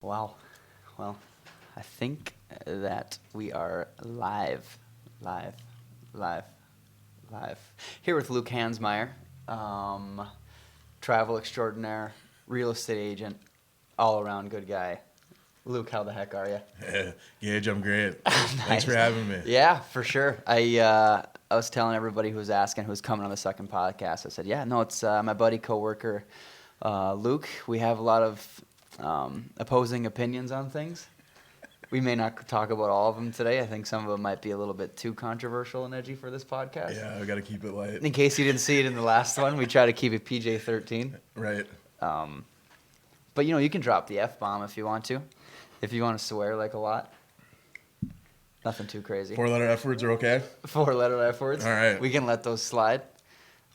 Wow. Well, I think that we are live, live, live. Here with Luke Hansmeyer, um, travel extraordinaire, real estate agent, all around good guy. Luke, how the heck are you? Yeah, Gage, I'm great. Thanks for Nice. having me. Yeah, for sure. I was telling everybody who was asking who was coming on the second podcast. I said, yeah, no, it's my buddy coworker, Luke. We have a lot of opposing opinions on things. We may not talk about all of them today. I think some of them might be a little bit too controversial and edgy for this podcast. Yeah, I got to keep it light. In case you didn't see it in the last one, we try to keep it PJ-13. Right. Um, but you can drop the F-bomb if you want to. If you want to swear like a lot. Nothing too crazy. Four-letter F words are okay? Four-letter F words. All right. We can let those slide.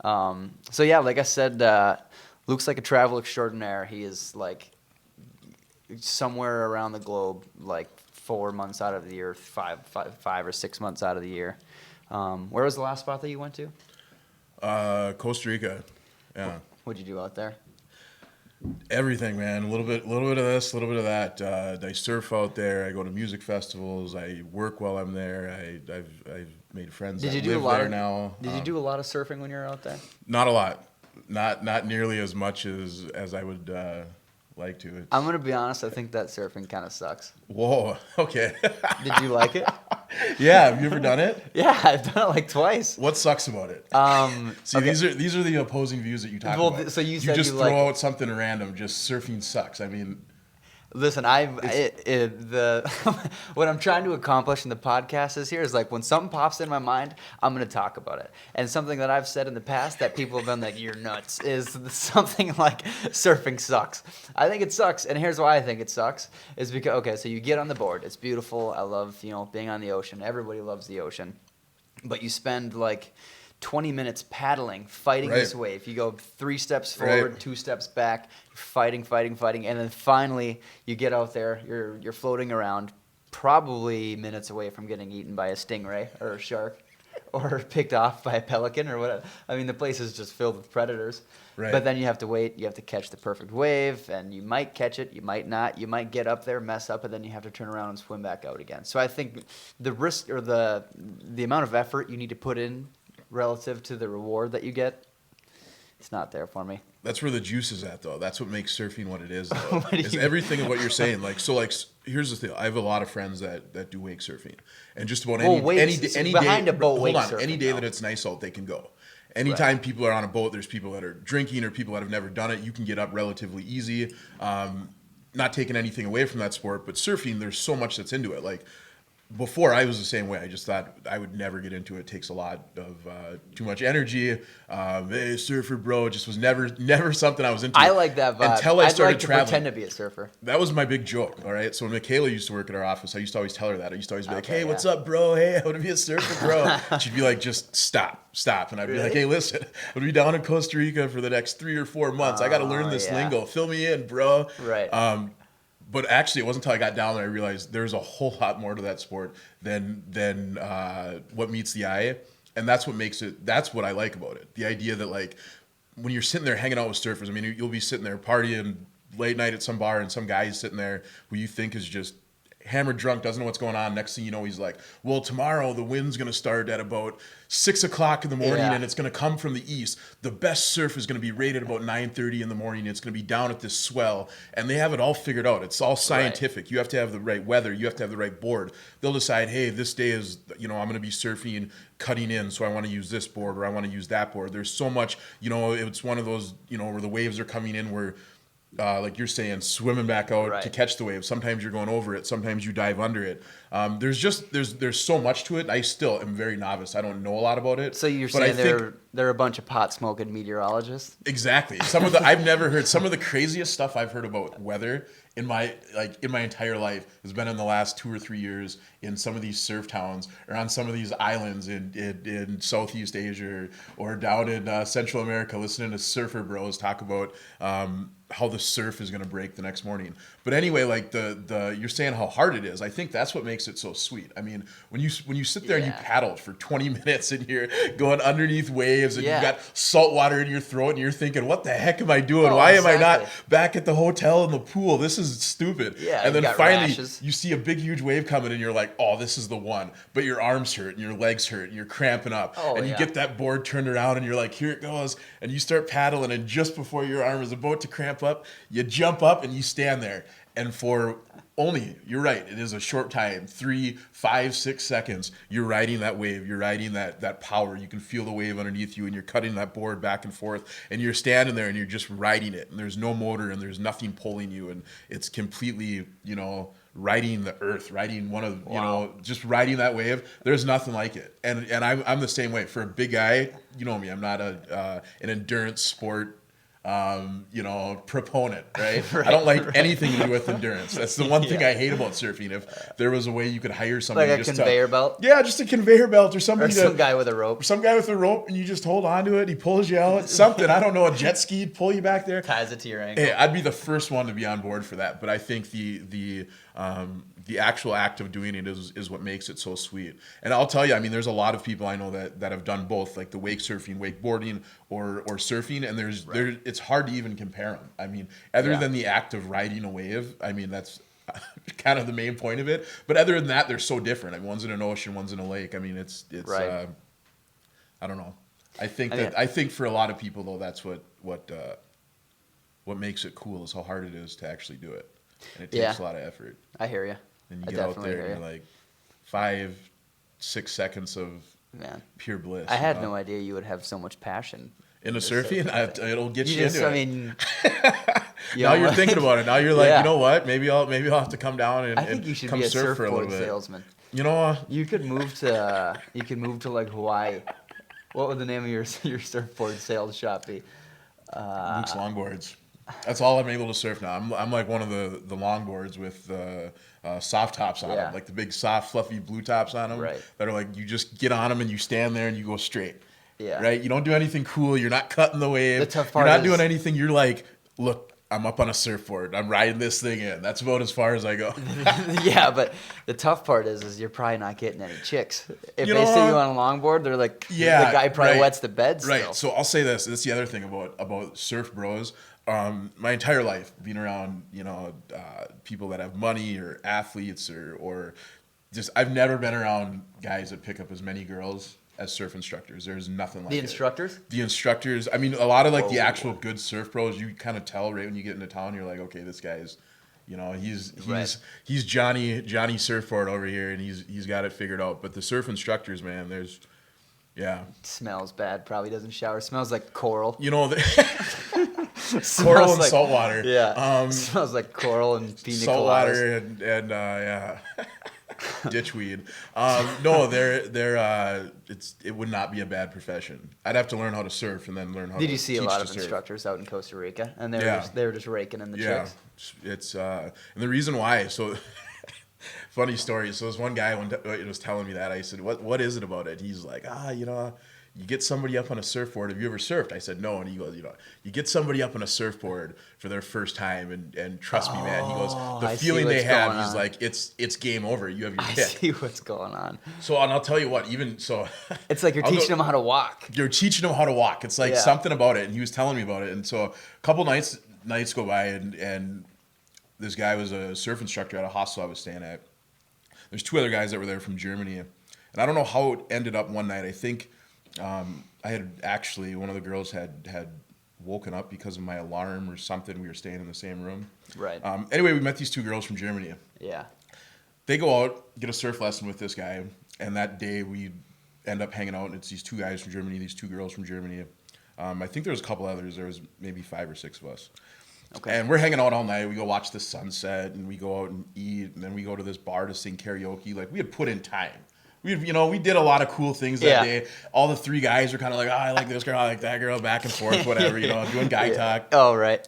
So yeah, like I said, Luke's like a travel extraordinaire. He is like somewhere around the globe, like 4 months out of the year, five or 6 months out of the year. Where was the last spot that you went to? Costa Rica. Yeah. What'd you do out there? Everything, man. A little bit of this, a little bit of that. I surf out there. I go to music festivals. I work while I'm there. I've made friends Did that you do live a lot there of, now. Did you do a lot of surfing when you were out there? Not a lot. Not nearly as much as I would like to. I'm gonna be honest. I think that surfing kind of sucks. Whoa. Okay. Did you like it? Yeah. Have you ever done it? Yeah, I've done it like twice. What sucks about it? See, Okay. these are the opposing views that you talk Well, about. so you said just you throw like- out something random. Just surfing sucks. I mean, Listen, what I'm trying to accomplish in the podcast is like when something pops in my mind, I'm gonna talk about it. And something that I've said in the past that people have been like, "You're nuts," is something like surfing sucks. I think it sucks, and here's why I think it sucks: is because so you get on the board, it's beautiful. I love being on the ocean. Everybody loves the ocean, but you spend like 20 minutes paddling, fighting Right. this wave. You go 3 steps forward, Right. 2 steps back, fighting, and then finally you get out there. You're floating around, probably minutes away from getting eaten by a stingray or a shark, or picked off by a pelican or whatever. I mean, the place is just filled with predators. Right. But then you have to wait. You have to catch the perfect wave, and you might catch it. You might not. You might get up there, mess up, and then you have to turn around and swim back out again. So I think the risk or the amount of effort you need to put in relative to the reward that you get, it's not there for me. that's where the juice is at, though. That's what makes surfing what it is, though. What do Is you- everything of what you're saying. Here's the thing. I have a lot of friends that do wake surfing, and just about Well, any wake- any so any behind day. a boat, hold wake on. surfing, Any day though. that it's nice out, they can go. Anytime people are on a boat, there's people that are drinking or people that have never done it. You can get up relatively easy. Not taking anything away from that sport, but surfing, there's so much that's into it. Like before, I was the same way. I just thought I would never get into it. It takes a lot of too much energy. Hey, surfer, bro. It just was never something I was into. I like that vibe. Until I I'd started like to traveling. pretend to be a surfer. That was my big joke, all right? So when Michaela used to work at our office, I used to always tell her that. I used to always be like, Okay, hey, what's yeah. up, bro? Hey, I want to be a surfer, bro. She'd be like, just stop. And I'd be like, Really? hey, listen, I'm going to be down in Costa Rica for the next 3 or 4 months. I got to learn this yeah. lingo. Fill me in, bro. Right. But actually, it wasn't until I got down there I realized there's a whole lot more to that sport than what meets the eye. And that's what makes it, that's what I like about it. The idea that, like, when you're sitting there hanging out with surfers, I mean, you'll be sitting there partying late night at some bar and some guy is sitting there who you think is just hammered drunk, doesn't know what's going on. Next thing you know, he's like, well, tomorrow the wind's going to start at about 6 o'clock in the morning Yeah. and it's going to come from the east. The best surf is going to be rated about 9:30 in the morning. It's going to be down at this swell. And they have it all figured out. It's all scientific. You have to have the right weather. You have to have the right board. They'll decide, hey, this day is, I'm going to be surfing cutting in, so I want to use this board or I want to use that board. There's so much, it's one of those, where the waves are coming in where, like you're saying, swimming back out Right. to catch the wave. Sometimes you're going over it. Sometimes you dive under it. There's so much to it. I still am very novice. I don't know a lot about it. So you're but I saying think they're a bunch of pot smoking meteorologists? exactly I've never heard some of the craziest stuff I've heard about weather in my entire life has been in the last 2 or 3 years in some of these surf towns or on some of these islands in Southeast Asia or down in Central America, listening to surfer bros talk about how the surf is going to break the next morning. But anyway, like the you're saying how hard it is. I think that's what makes it so sweet. I mean, when you sit there and you Yeah. paddle for 20 minutes and you're going underneath waves and Yeah. you've got salt water in your throat and you're thinking, what the heck am I doing? Oh, Why am I not exactly. back at the hotel in the pool? This is stupid. Yeah, and you then got finally rashes. you see a big huge wave coming and you're like, oh, this is the one. But your arms hurt and your legs hurt and you're cramping up. Oh, and you yeah. get that board turned around and you're like, here it goes. And you start paddling and just before your arm is about to cramp up, you jump up and you stand there. And for only, you're right, it is a short time, 3, 5, 6 seconds, you're riding that wave, you're riding that power. You can feel the wave underneath you and you're cutting that board back and forth and you're standing there and you're just riding it and there's no motor and there's nothing pulling you and it's completely, riding the earth, riding one of, just riding that wave. There's nothing like it. And I'm the same way. For a big guy, you know me, I'm not an endurance sport proponent, right? I don't like anything to do with endurance. That's the one thing I hate about surfing. If there was a way you could hire somebody Like a just conveyor belt? Yeah, just a conveyor belt or Or somebody some guy with a rope. some guy with a rope and you just hold on to it, he pulls you out, something, I don't know, a jet ski, pull you back there. Ties it to your ankle. Hey, I'd be the first one to be on board for that, but I think the actual act of doing it is what makes it so sweet. And I'll tell you, I mean, there's a lot of people I know that have done both, like the wake surfing, wakeboarding, or surfing, and it's hard to even compare them. I mean, other than the act of riding a wave, I mean, that's kind of the main point of it. But other than that, they're so different. I mean, one's in an ocean, one's in a lake. I mean, it's Right. I don't know. I think for a lot of people though, that's what makes it cool is how hard it is to actually do it, and it takes a lot of effort. I hear you. And you I get out definitely there and hear you're you. like 5, 6 seconds of Man, pure bliss. I had you know? no idea you would have so much passion. In the for surfing, it'll get you, just, into I it. mean, Now you're thinking about it. Now you're like, Yeah. you know what? Maybe I'll have to come down and, I think you should come be a surf for a little surfboard bit. salesman. You know, You could move to like Hawaii. What would the name of your surfboard sales shop be? Luke's longboards. That's all I'm able to surf now. I'm like one of the longboards with soft tops on Yeah. them, like the big soft fluffy blue tops on them. Right. That are like you just get on them and you stand there and you go straight. Yeah. Right. You don't do anything cool. You're not cutting the wave. The tough You're part not is- doing anything. You're like, look, I'm up on a surfboard. I'm riding this thing in. That's about as far as I go. Yeah, but the tough part is you're probably not getting any chicks. If You they know see you what? on a longboard, they're like, Yeah, the guy probably right. wets the bed still. Right. So I'll say this. That's the other thing about surf bros. My entire life, being around, people that have money or athletes or just, I've never been around guys that pick up as many girls as surf instructors. There's nothing like The it. instructors? The instructors. I mean, a lot of like the Whoa. actual good surf pros, you kind of tell right when you get into town. You're like, okay, this guy's, Right. he's Johnny Surfboard over here, and he's got it figured out. But the surf instructors, man, Smells bad. Probably doesn't shower. Smells like coral. coral Smells and like- salt water. Yeah. Smells like coral and pina Salt coladas. water and ditchweed. No, it would not be a bad profession. I'd have to learn how to surf and then learn how. Did to you see a teach lot to of surf. instructors out in Costa Rica, and Yeah. they were just raking in the Yeah, chicks? it's and the reason why. So funny story. So this one guy was telling me that. I said, "What is it about it?" He's like, you get somebody up on a surfboard. Have you ever surfed? I said, no. And he goes, you get somebody up on a surfboard for their first time, and trust me, man. He goes, the I see feeling they what's have, going he's on. like, it's game over. You have your I pick. see what's going on. So, and I'll tell you what, even so, It's like you're I'll go- teaching them how to walk. You're teaching them how to walk. It's like Yeah. something about it. And he was telling me about it. And so a couple nights go by, and this guy was a surf instructor at a hostel I was staying at. There's 2 other guys that were there from Germany. And I don't know how it ended up one night. I think I had actually, one of the girls had woken up because of my alarm or something. We were staying in the same room. Right. Anyway, we met these 2 girls from Germany. Yeah. They go out, get a surf lesson with this guy, and that day we end up hanging out, and it's these 2 guys from Germany, these 2 girls from Germany. I think there was a couple others. There was maybe 5 or 6 of us. Okay. And we're hanging out all night. We go watch the sunset, and we go out and eat, and then we go to this bar to sing karaoke. Like, we had put in time. We did a lot of cool things that day. All the 3 guys were kind of like, I like this girl, I like that girl, back and forth, whatever, doing guy talk. Oh, right.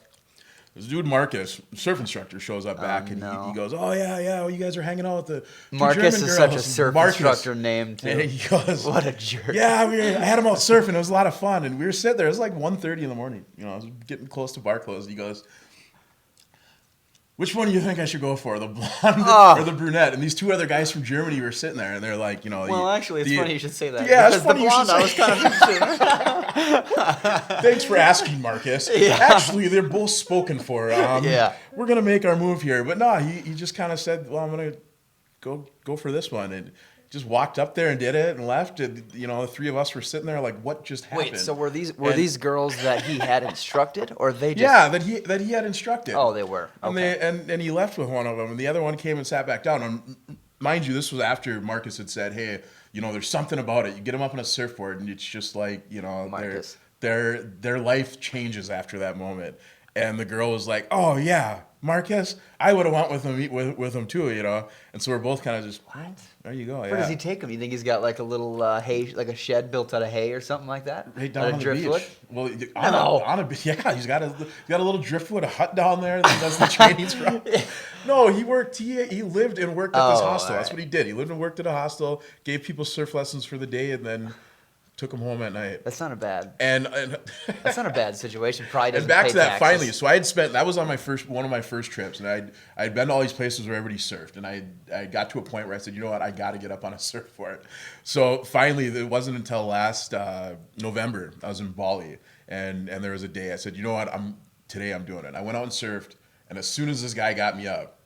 This dude Marcus, surf instructor, shows up back, and no. he goes, "Oh yeah, well, you guys are hanging out with the 2 Marcus German is such a girls." surf Marcus. instructor name, too. And he goes, What a jerk. "Yeah, I had him out surfing. It was a lot of fun." And we were sitting there. It was like 1:30 in the morning. I was getting close to bar close. And he goes, which one do you think I should go for, the blonde Oh. or the brunette? And these two other guys from Germany were sitting there, and they're like, Well, actually, it's funny you should say that. Yeah, because it's funny the blonde, I you was should kind of interested. Thanks for asking, Marcus. Yeah. Actually, they're both spoken for. Yeah. We're gonna make our move here, but no, he just kind of said, "Well, I'm gonna go for this one," and just walked up there and did it and left. And the three of us were sitting there like, "What just happened?" Wait, so were these girls that he had instructed, or they just? Yeah, that he had instructed. Oh, they were. Okay. And he left with one of them, and the other one came and sat back down. And mind you, this was after Marcus had said, "Hey, there's something about it. You get them up on a surfboard, and it's just like Marcus. their life changes after that moment." And the girl was like, "Oh yeah, Marcus, I would have went with him too, And so we're both kind of just, What? There you go. Where Yeah. does he take them? You think he's got like a little hay, like a shed built out of hay or something like that? Right Out down of on the driftwood? beach. Well, No. yeah, he's got a little driftwood hut down there that he does the trainings from. No, he worked. He lived and worked at this hostel. all That's what he did. He lived and worked at a hostel, gave people surf lessons for the day, and then took them home at night. That's not a bad. And That's not a bad situation. Probably doesn't and back pay to that taxes. finally. So I had spent that was on one of my first trips, and I'd been to all these places where everybody surfed, and I got to a point where I said, you know what, I got to get up on a surfboard. So finally, it wasn't until last November I was in Bali, and there was a day I said, you know what, today I'm doing it. I went out and surfed, and as soon as this guy got me up,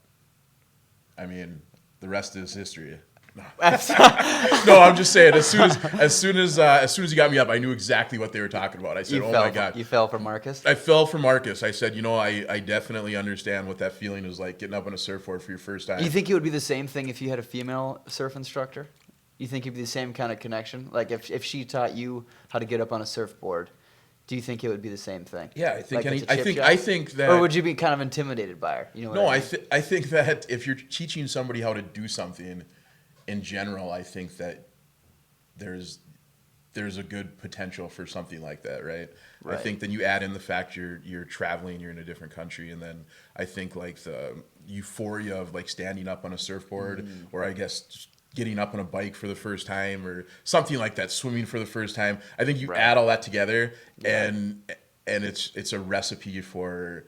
I mean, the rest is history. No, I'm just saying. As soon as he got me up, I knew exactly what they were talking about. I said, "Oh my god!" You fell for Marcus. I fell for Marcus. I said, I definitely understand what that feeling is like, getting up on a surfboard for your first time. You think it would be the same thing if you had a female surf instructor? You think it'd be the same kind of connection? Like if she taught you how to get up on a surfboard, do you think it would be the same thing? Yeah, I think. Like it's a I chip think. shot? I think that. Or would you be kind of intimidated by her? You know what No, I mean? I think that if you're teaching somebody how to do something, in general, I think that there's a good potential for something like that, right? I think then you add in the fact you're traveling, you're in a different country, and then I think like the euphoria of like standing up on a surfboard, or I guess just getting up on a bike for the first time, or something like that, swimming for the first time. I think you add all that together, and it's a recipe for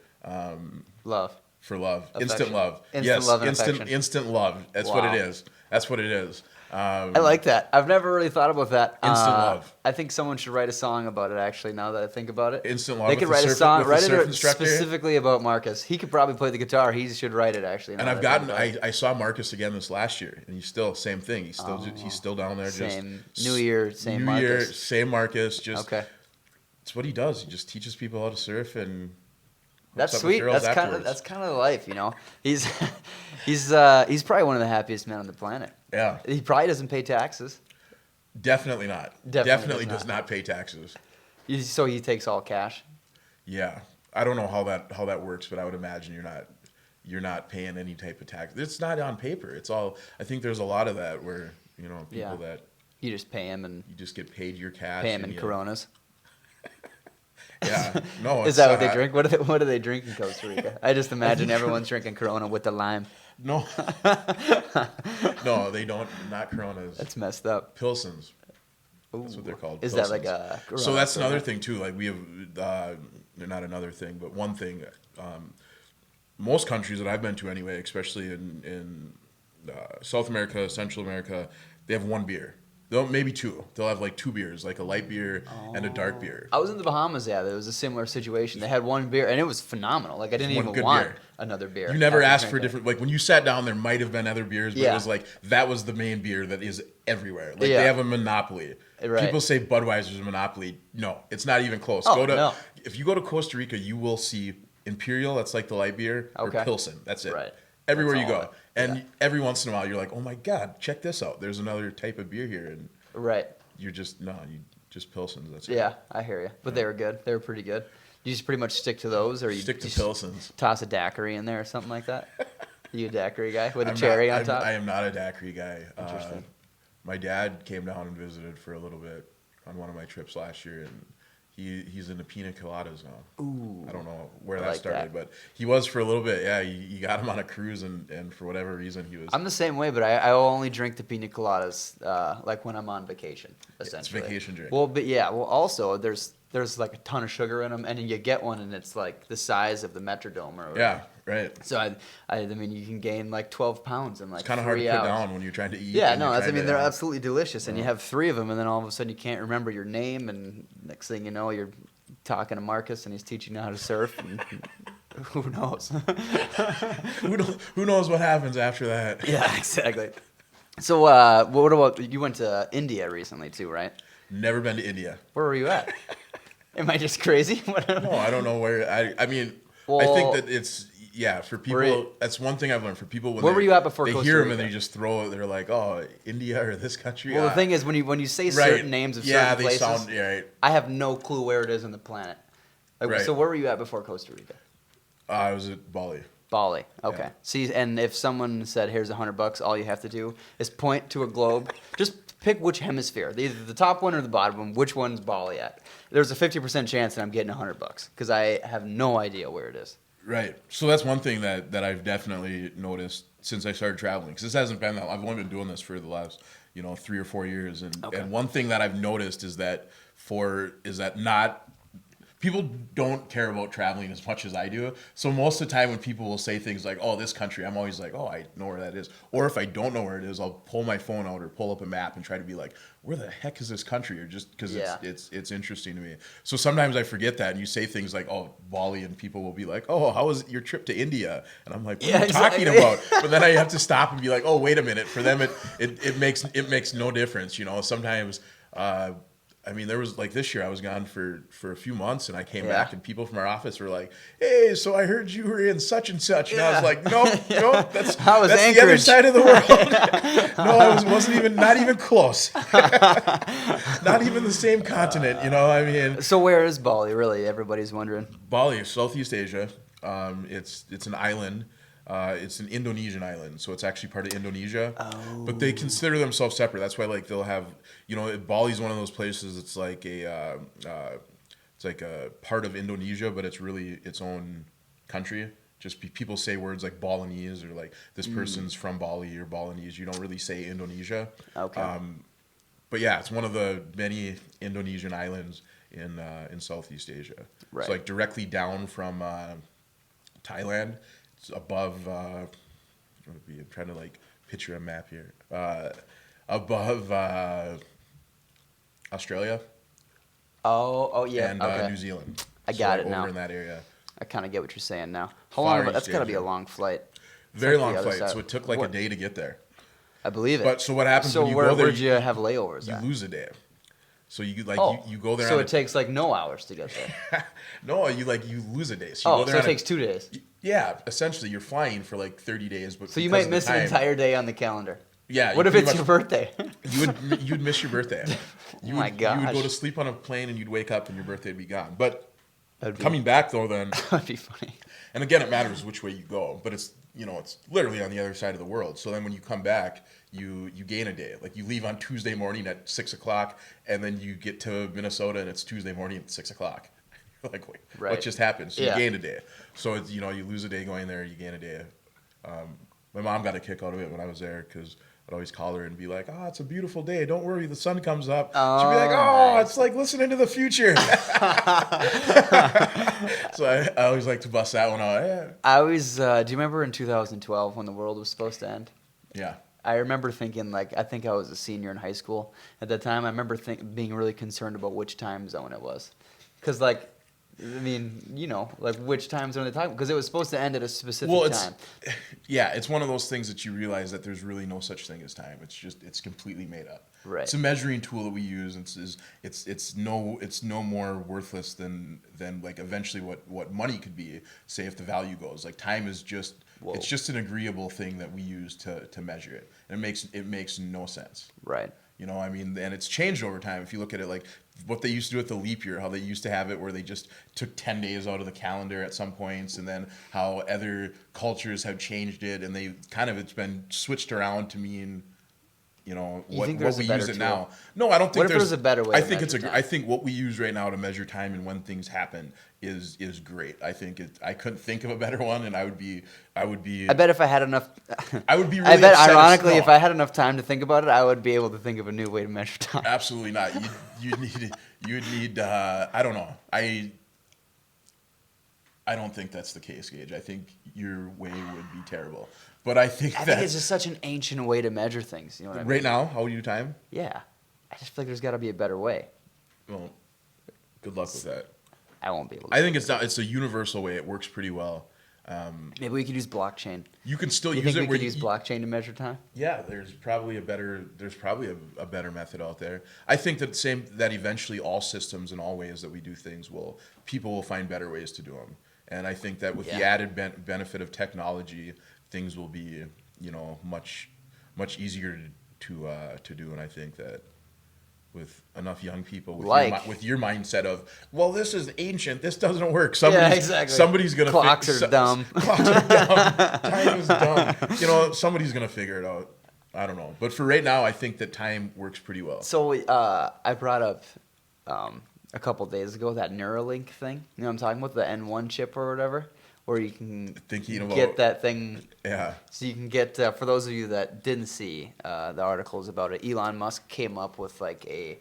Love. For love. Affection. Instant love. Instant love and affection. Instant love. That's what it is. That's what it is. I like that. I've never really thought about that. Instant love. I think someone should write a song about it, actually, now that I think about it. Instant love They with could the write a surf- song, with the write surf it instructor? specifically about Marcus. He could probably play the guitar. He should write it, actually. And I've gotten. I saw Marcus again this last year, and he's still same thing. He's still down there. Same just New Year, same New Year, Marcus. same Marcus. Just Okay. it's what he does. He just teaches people how to surf and. That's hooks up with sweet. girls That's afterwards. kind of life, you know. He's he's probably one of the happiest men on the planet. Yeah, He probably doesn't pay taxes. definitely not. Definitely Does does not pay taxes. So he takes all cash. Yeah, I don't know how that works, but I would imagine you're not paying any type of tax. It's not on paper. It's all. I think there's a lot of that where people that You just pay him and you just get paid your cash. pay him and in Coronas. Yeah, no. Is that what they drink? What do they drink in Costa Rica? I just imagine everyone's drinking Corona with the lime. No, no, they don't. Not Coronas. That's messed up. Pilsens. That's what they're called. Is Pilsens. that like a Corona So that's flavor? another thing too. Like we have, not another thing, but one thing. Most countries that I've been to anyway, especially in South America, Central America, they have one beer. Maybe two. They'll have like two beers, like a light beer and a dark beer. I was in the Bahamas. Yeah, there was a similar situation. They had one beer, and it was phenomenal. Like I didn't One even good want beer. another beer. You never after asked for drinking. different. Like when you sat down, there might have been other beers, but Yeah. it was like that was the main beer that is everywhere. Like Yeah. they have a monopoly. Right. People say Budweiser's a monopoly. No, it's not even close. Oh, no. If you go to Costa Rica, you will see Imperial. That's like the light beer, Okay. or Pilsen. That's it. Right. Everywhere That's you all go, it- and yeah. every once in a while, you're like, oh my god, check this out. There's another type of beer here, and Right. you're just you just Pilsens. That's it. Yeah, I hear you. But they were good. They were pretty good. You just pretty much stick to those, or you Stick to just Pilsens. toss a daiquiri in there or something like that. You a daiquiri guy with a I'm cherry not- on top? I am not a daiquiri guy. Interesting. My dad came down and visited for a little bit on one of my trips last year, and he's into pina coladas now. Ooh. I don't know where I that like started, that. but he was for a little bit. Yeah, you got him on a cruise, and for whatever reason, he was. I'm the same way, but I only drink the pina coladas like when I'm on vacation, essentially. vacation drink. Well, but yeah, well, also there's like a ton of sugar in them, and then you get one, and it's like the size of the Metrodome or Yeah, Right. So I mean, you can gain like 12 pounds in like It's kind of hard to 3 put hours. down when you're trying to eat. Yeah, and no, you're that's, I trying mean, to, they're absolutely delicious, and you Yeah. have 3 of them, and then all of a sudden you can't remember your name, and next thing you know, you're talking to Marcus, and he's teaching you how to surf, and who knows? Who knows what happens after that? Yeah, exactly. So, what about, you went to India recently too, right? Never been to India. Where were you at? Am I just crazy? No, I don't know where. I mean, I Well, think that it's for people. you- That's one thing I've learned for people. When Where were you at before they Costa hear them Rica? and they just throw it? They're like, "Oh, India or this country." Well, the thing is, when you say right. certain names of certain they places, sound right. I have no clue where it is on the planet. Like, Right. So where were you at before Costa Rica? I was at Bali. Bali. Okay. Yeah. See, and if someone said, "Here's $100," all you have to do is point to a globe. Just pick which hemisphere, either the top one or the bottom one. Which one's Bali at? There's a 50% chance that I'm getting $100 because I have no idea where it is. Right. So that's one thing that I've definitely noticed since I started traveling. Because this hasn't been that. I've only been doing this for the last 3 or 4 years, and Okay. and one thing that I've noticed is that not people don't care about traveling as much as I do. So most of the time when people will say things like, "Oh, this country," I'm always like, "Oh, I know where that is." Or if I don't know where it is, I'll pull my phone out or pull up a map and try to be like, "Where the heck is this country?" Or just because Yeah. it's interesting to me. So sometimes I forget that, and you say things like, "Oh, Bali," and people will be like, "Oh, how was your trip to India?" And I'm like, "What are you talking exactly. about?" But then I have to stop and be like, "Oh, wait a minute." For them, it makes no difference. Sometimes. I mean, there was like this year I was gone for a few months, and I came Yeah. back and people from our office were like, "Hey, so I heard you were in such and such," and I was Yeah. like, "Nope, that's I was the other Anchorage. side of the world." No, wasn't even not even close, not even the same continent. I mean, So where is Bali? Really, everybody's wondering. Bali, Southeast Asia. It's an island. It's an Indonesian island, so it's actually part of Indonesia. Oh. But they consider themselves separate. That's why, like, they'll have, Bali's one of those places. It's like it's like a part of Indonesia, but it's really its own country. Just people say words like Balinese or like this person's from Bali or Balinese. You don't really say Indonesia. Okay. But yeah, it's one of the many Indonesian islands in Southeast Asia. Right. It's like directly down from Thailand. It's above. I'm trying to like picture a map here. Above Australia Oh yeah. and Okay. New Zealand. I got it over now. in that area. I kind of get what you're saying now. How Far long? East That's got to be a Asia. long flight. Very like long the other flight, side. so it took like What- a day to get there. I believe it. But so what happens So when you go there? where'd you have layovers You at? lose a day. So you you go there. So on it takes like no hours to get there. no, you lose a day. So you go Oh, there so it on takes 2 days. yeah, essentially you're flying for like 30 days, but So you because might of the miss an time- entire day on the calendar. Yeah. What you if pretty it's much- your birthday? you'd miss your birthday. You my would, You would go gosh. to sleep on a plane and you'd wake up and your birthday would be gone. But That'd be, coming back though, then, that'd be funny. and again, it matters which way you go, but it's it's literally on the other side of the world. So then when you come back, you gain a day. Like you leave on Tuesday morning at 6:00, and then you get to Minnesota and it's Tuesday morning at 6:00. Like, wait, Right. what just happened? So Yeah. you gain a day. So it's, you lose a day going there, you gain a day. My mom got a kick out of it when I was there because I'd always call her and be like, "Oh, it's a beautiful day. Don't worry, the sun comes up." She'd be like, "Oh, nice. it's like listening to the future." So I always like to bust that one out. Yeah. I always. Do you remember in 2012 when the world was supposed to end? Yeah. I remember thinking, like, I think I was a senior in high school at that time. I remember being really concerned about which time zone it was. Because, like, I mean, like, which time zone are they talking? Because it was supposed to end at a specific time. It's one of those things that you realize that there's really no such thing as time. It's completely made up. Right. It's a measuring tool that we use. It's no more worthless than like eventually what money could be. Say if the value goes, like time is just Whoa. it's just an agreeable thing that we use to measure it. And it makes no sense. Right. I mean, and it's changed over time. If you look at it, like what they used to do with the leap year, how they used to have it where they just took 10 days out of the calendar at some points, and then how other cultures have changed it, and it's been switched around to mean, what think there's we a better use it tool? now. No, I don't think What if there's there's a better way I to think measure time? I think what we use right now to measure time and when things happen is great. I think I couldn't think of a better one, and I would be I bet if I had enough. I would be I really bet, upset ironically, no. if I had enough time to think about it, I would be able to think of a new way to measure time. Absolutely not. You'd need I don't know. I I don't think that's the case, Gage. I think your way would be terrible. But I think I that think it's just such an ancient way to measure things. You know what I mean? right now, how do you time? Yeah. I just feel like there's got to be a better way. Well, good luck with that. I won't be able to. I think it's not. It's a universal way. It works pretty well. Maybe we could use blockchain. You can still You use think it we where could use blockchain to measure time? Yeah, there's probably a better method out there. I think that eventually all systems and all ways that we do things people will find better ways to do them. And I think that with the added benefit of technology, things will be, much easier to do. And I think that with enough young people with your mindset of, well, this is ancient, this doesn't work. Somebody's gonna clocks are dumb. Clocks are dumb. Time is dumb. Somebody's gonna figure it out. I don't know, but for right now, I think that time works pretty well. So I brought up a couple days ago that Neuralink thing. You know what I'm talking about, the N1 chip or whatever, where you can get that thing. Yeah. So you can get, for those of you that didn't see the articles about it, Elon Musk came up with like a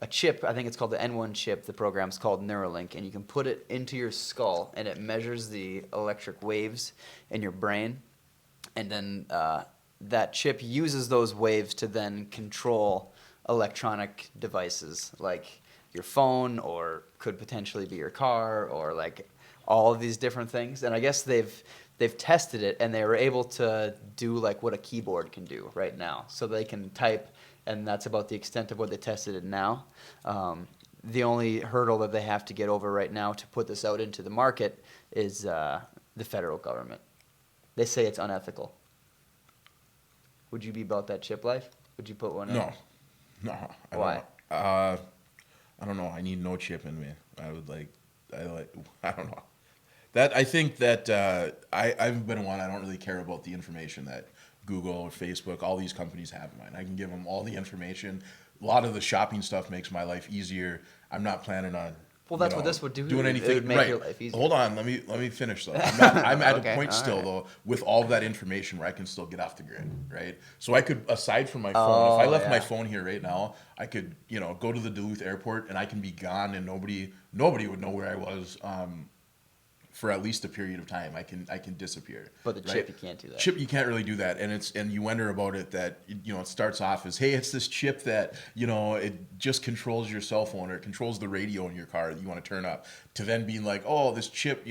chip. I think it's called the N1 chip. The program's called Neuralink, and you can put it into your skull, and it measures the electric waves in your brain, and then that chip uses those waves to then control electronic devices like your phone, or could potentially be your car, or like all of these different things. And I guess they've tested it, and they were able to do like what a keyboard can do right now. So they can type, and that's about the extent of what they tested it now. The only hurdle that they have to get over right now to put this out into the market is the federal government. They say it's unethical. Would you be about that chip life? Would you put one in? No. Why? I don't know. I need no chip in me. I don't know. I think that I've been one. I don't really care about the information that Google or Facebook, all these companies have in mind. I can give them all the information. A lot of the shopping stuff makes my life easier. I'm not planning on. Well, that's what this would do. Doing anything. It would make your life easier. Hold on. Let me finish though. I'm at Okay, a point still though with all of that information where I can still get off the grid, right? So I could, aside from my phone, if I left my phone here right now, I could, go to the Duluth airport and I can be gone and nobody would know where I was. For at least a period of time, I can disappear. But the chip, you can't do that. Chip, you can't really do that, and you wonder about it. That it starts off as, hey, it's this chip that it just controls your cell phone, or it controls the radio in your car that you want to turn up. To then being like, oh, this chip,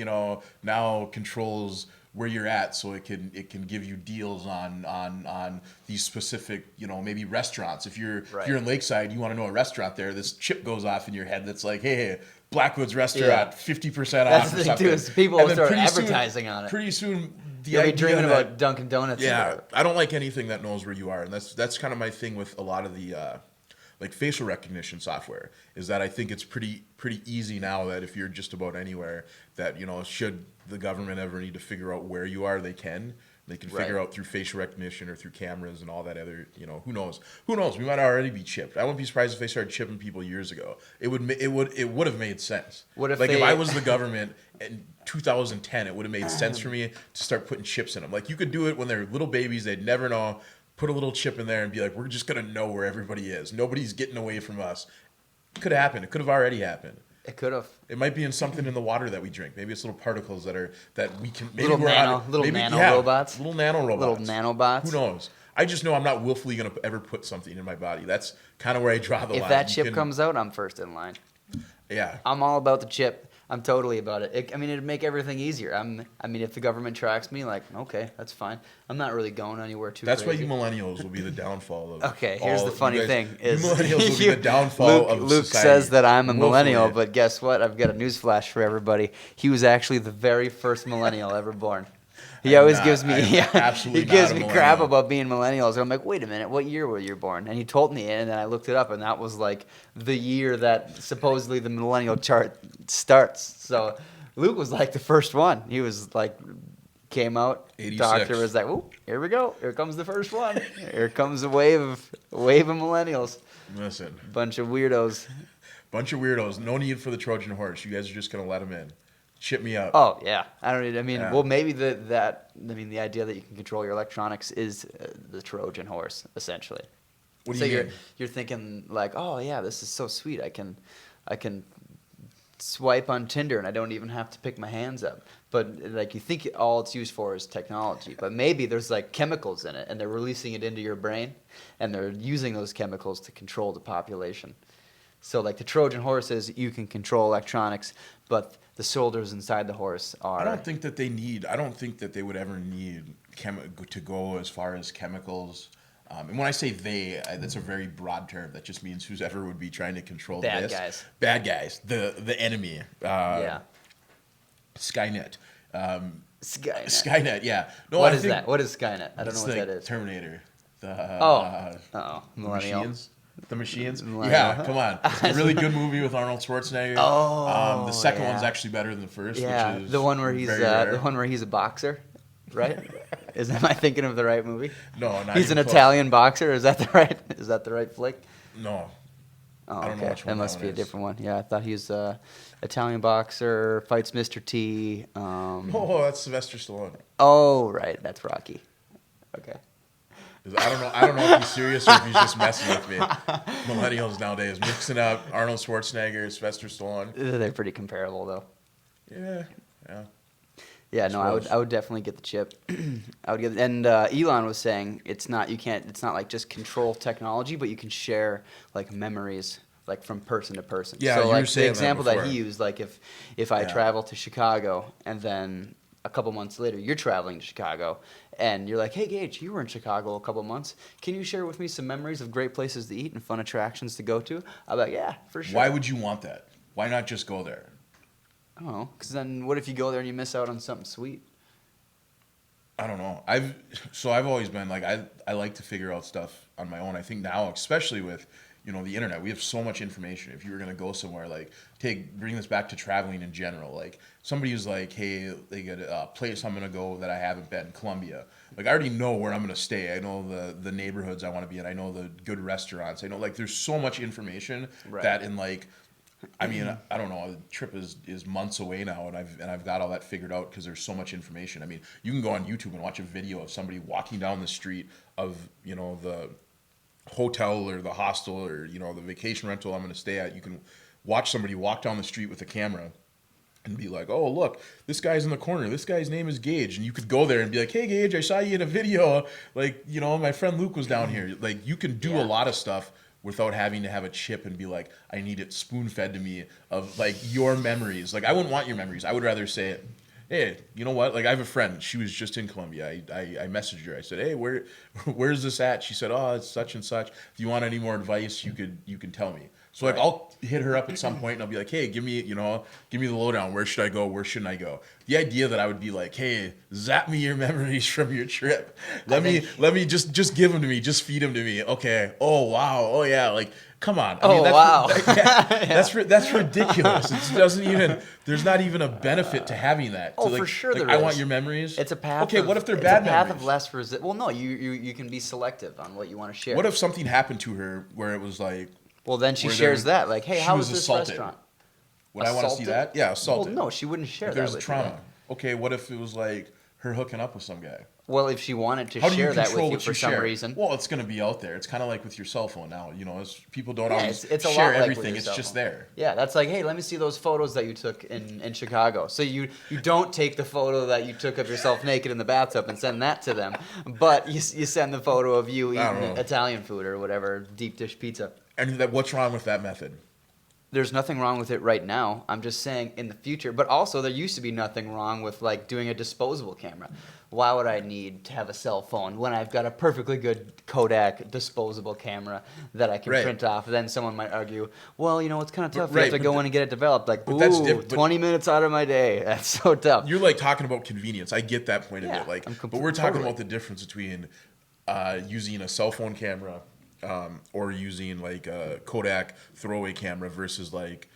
now controls where you're at, so it can give you deals on these specific, maybe restaurants. If you're in Lakeside, you want to know a restaurant there. This chip goes off in your head that's like, hey, Blackwood's restaurant, 50% off. That's the thing too, is people will start advertising on it. Pretty soon, you'll be dreaming about Dunkin' Donuts. Yeah, I don't like anything that knows where you are, and that's kind of my thing with a lot of the like facial recognition software. Is that I think it's pretty easy now that if you're just about anywhere, that should the government ever need to figure out where you are, they can. They can figure out through facial recognition or through cameras and all that other, who knows? Who knows? We might already be chipped. I wouldn't be surprised if they started chipping people years ago. It would have made sense. What if if I was the government in 2010, it would have made sense for me to start putting chips in them. Like you could do it when they're little babies, they'd never know. Put a little chip in there and be like, we're just gonna know where everybody is. Nobody's getting away from us. It could have happened. It could have already happened. It could have. It might be in something in the water that we drink. Maybe it's little particles that we can. Maybe little nanorobots. Little nanorobots. Little nanobots. Who knows? I just know I'm not willfully going to ever put something in my body. That's kind of where I draw the line. If that chip comes out, I'm first in line. Yeah. I'm all about the chip. I'm totally about it. It'd make everything easier. If the government tracks me, like, okay, that's fine. I'm not really going anywhere too That's crazy. why you millennials will be the downfall of Okay, here's the funny thing. You millennials will be the downfall of Luke society. says that I'm a millennial, but guess what? I've got a news flash for everybody. He was actually the very first millennial ever born. He always gives me crap about being millennials. I'm like, wait a minute, what year were you born? And he told me, and then I looked it up, and that was like the year that supposedly the millennial chart starts. So Luke was like the first one. He was like, came out. 86. Doctor was like, oh, here we go. Here comes the first one. Here comes a wave of millennials. Listen, bunch of weirdos. No need for the Trojan horse. You guys are just gonna let them in. Chip me up. Oh yeah, well maybe the idea that you can control your electronics is the Trojan horse essentially. What do you mean? You're thinking like, oh yeah, this is so sweet. I can swipe on Tinder and I don't even have to pick my hands up. But like you think all it's used for is technology, but maybe there's like chemicals in it and they're releasing it into your brain and they're using those chemicals to control the population. So like the Trojan horse is you can control electronics, but the soldiers inside the horse are. I don't think that they would ever need to go as far as chemicals. And when I say they, that's a very broad term. That just means whoever would be trying to control Bad this. guys. Bad guys. The enemy. Yeah. Skynet. Skynet. Skynet, yeah. No, What is that? What is Skynet? I don't know what like that is. Terminator. Millennial. Machines. The Machines? Millennial. Yeah, come on. A really good movie with Arnold Schwarzenegger. Oh, the second yeah. one's actually better than the first, Yeah, which is the one where he's very rare. a boxer, right? Am I thinking of the right movie? No, not He's an even close. Italian boxer. Is that the right flick? No. Oh, I don't know okay. which one That must that be a one is. different one. Yeah, I thought he was Italian boxer, fights Mr. T. Oh, that's Sylvester Stallone. Oh, right, that's Rocky. Okay. I don't know if he's serious or if he's just messing with me. Millennials nowadays mixing up Arnold Schwarzenegger, Sylvester Stallone. They're pretty comparable, though. Yeah. Yeah, no, Suppose. I would definitely get the chip. I would get, and Elon was saying it's not like just control technology, but you can share like memories like from person to person. Yeah, so you were like the saying that example that before. he used, like if I Yeah. travel to Chicago and then a couple months later you're traveling to Chicago and you're like, hey Gage, you were in Chicago a couple months. Can you share with me some memories of great places to eat and fun attractions to go to? I'm like, yeah, for sure. Why would you want that? Why not just go there? I don't know, because then what if you go there and you miss out on something sweet? I don't know. I've always been like I like to figure out stuff on my own. I think now, especially with the internet, we have so much information. If you were gonna go somewhere, like bring this back to traveling in general. Like somebody who's like, hey, they got a place I'm gonna go that I haven't been, Columbia. Like I already know where I'm gonna stay. I know the neighborhoods I want to be in. I know the good restaurants. I know like there's so much information Right. that in like. I mean, I don't know. The trip is months away now, and I've got all that figured out because there's so much information. I mean, you can go on YouTube and watch a video of somebody walking down the street of the hotel or the hostel or the vacation rental I'm going to stay at. You can watch somebody walk down the street with a camera and be like, oh, look, this guy's in the corner. This guy's name is Gage. And you could go there and be like, hey, Gage, I saw you in a video. Like, my friend Luke was down here. Like, you can do Yeah. a lot of stuff without having to have a chip and be like, I need it spoon-fed to me of, like, your memories. Like, I wouldn't want your memories. I would rather say, hey, you know what? Like, I have a friend. She was just in Columbia. I messaged her. I said, hey, where's this at? She said, oh, it's such and such. If you want any more advice, you can tell me. So, like, Right. I'll hit her up at some point, and I'll be like, hey, give me the lowdown. Where should I go? Where shouldn't I go? The idea that I would be like, hey, zap me your memories from your trip. Let me just give them to me. Just feed them to me. Okay. Oh, wow. Oh, yeah. Like, come on. I Oh, that's, wow. That's ridiculous. It doesn't even. There's not even a benefit to having that. Oh, like, for sure like, there I is. want your memories. It's a path. Okay, what if they're it's bad a path memories? of less resist. Well, no, you can be selective on what you want to share. What if something happened to her where it was like, Well, then she where shares there- that. Like, hey, she how was was this assaulted? restaurant? would I want to see Assaulted? that? Yeah, assaulted. Well, no, she wouldn't share If that. there's with trauma. You. Okay, what if it was like her hooking up with some guy? Well, if she wanted to How do you share that control with you what for you some share? reason. Well, it's going to be out there. It's kind of like with your cell phone now. People don't Yeah, always it's a share lot like with everything. your It's cell just phone. there. Yeah, that's like, hey, let me see those photos that you took in Chicago. So you don't take the photo that you took of yourself naked in the bathtub and send that to them, but you send the photo of you I don't eating know. Italian food or whatever, deep dish pizza. And what's wrong with that method? There's nothing wrong with it right now. I'm just saying in the future. But also, there used to be nothing wrong with like doing a disposable camera. Why would I need to have a cell phone when I've got a perfectly good Kodak disposable camera that I can Right. print off? Then someone might argue, well, it's kind of tough. You right, have to but go in and get it developed. Like, but that's ooh, but 20 minutes out of my day. That's so tough. You're like talking about convenience. I get that point Yeah, of it. Like, I'm but we're talking totally. about the difference between using a cell phone camera or using like a Kodak throwaway camera versus like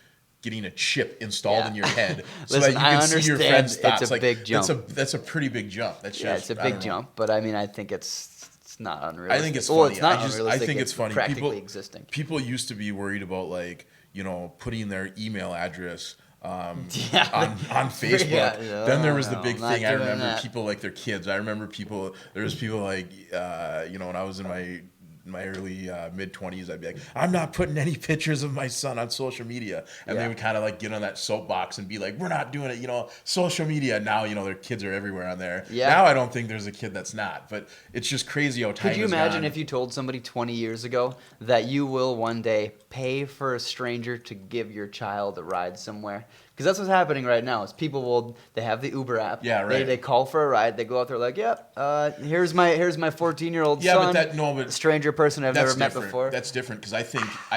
getting a chip installed Yeah. in your head so Listen, that you I can see your understand friends' it's thoughts. a Like, big jump. That's a pretty big jump. That's Yeah, just, it's a I big don't know. jump, but I mean, I think it's not unrealistic. I think it's Well, funny. it's not I unrealistic. think it's funny. Practically existing. People used to be worried about like putting their email address Yeah. on Facebook. Yeah, Then there was the no, big I'm not thing. I doing remember that. people like their kids. I remember people. There was people like when I was in my my early mid-20s, I'd be like, I'm not putting any pictures of my son on social media. And they would kind of like get on that soapbox and be like, we're not doing it, social media. Now, their kids are everywhere on there. Yeah. Now I don't think there's a kid that's not. But it's just crazy how time Could you has imagine gone. if you told somebody 20 years ago that you will one day pay for a stranger to give your child a ride somewhere? Because that's what's happening right now. Is they have the Uber app. Yeah, right. They call for a ride. They go out there like, yep, here's my 14-year-old Yeah, son. but stranger person I've never met before. That's different because I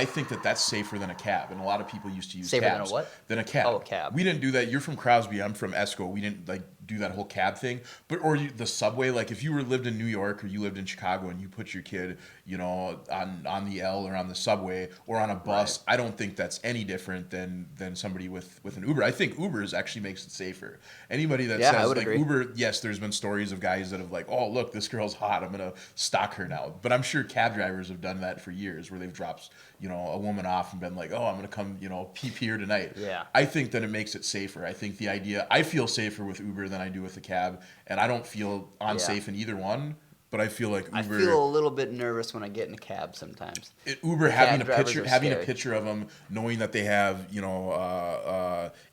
think that that's safer than a cab, and a lot of people used to use Safer cabs. than a what? Than a cab. Oh, a cab. We didn't do that. You're from Crosby. I'm from Esco. We didn't do that whole cab thing. The subway. Like if you lived in New York or you lived in Chicago and you put your kid, on the L or on the subway or on a bus, right. I don't think that's any different than somebody with an Uber. I think Ubers actually makes it safer. Anybody that says like agree. Uber, yes, there's been stories of guys that have like, oh look, this girl's hot, I'm gonna stalk her now. But I'm sure cab drivers have done that for years, where they've dropped a woman off and been like, oh, I'm gonna come pee here tonight. Yeah. I think that it makes it safer. I think I feel safer with Uber than I do with a cab, and I don't feel unsafe in either one. But I feel like Uber. I feel a little bit nervous when I get in a cab sometimes. Uber having a picture of them, knowing that they have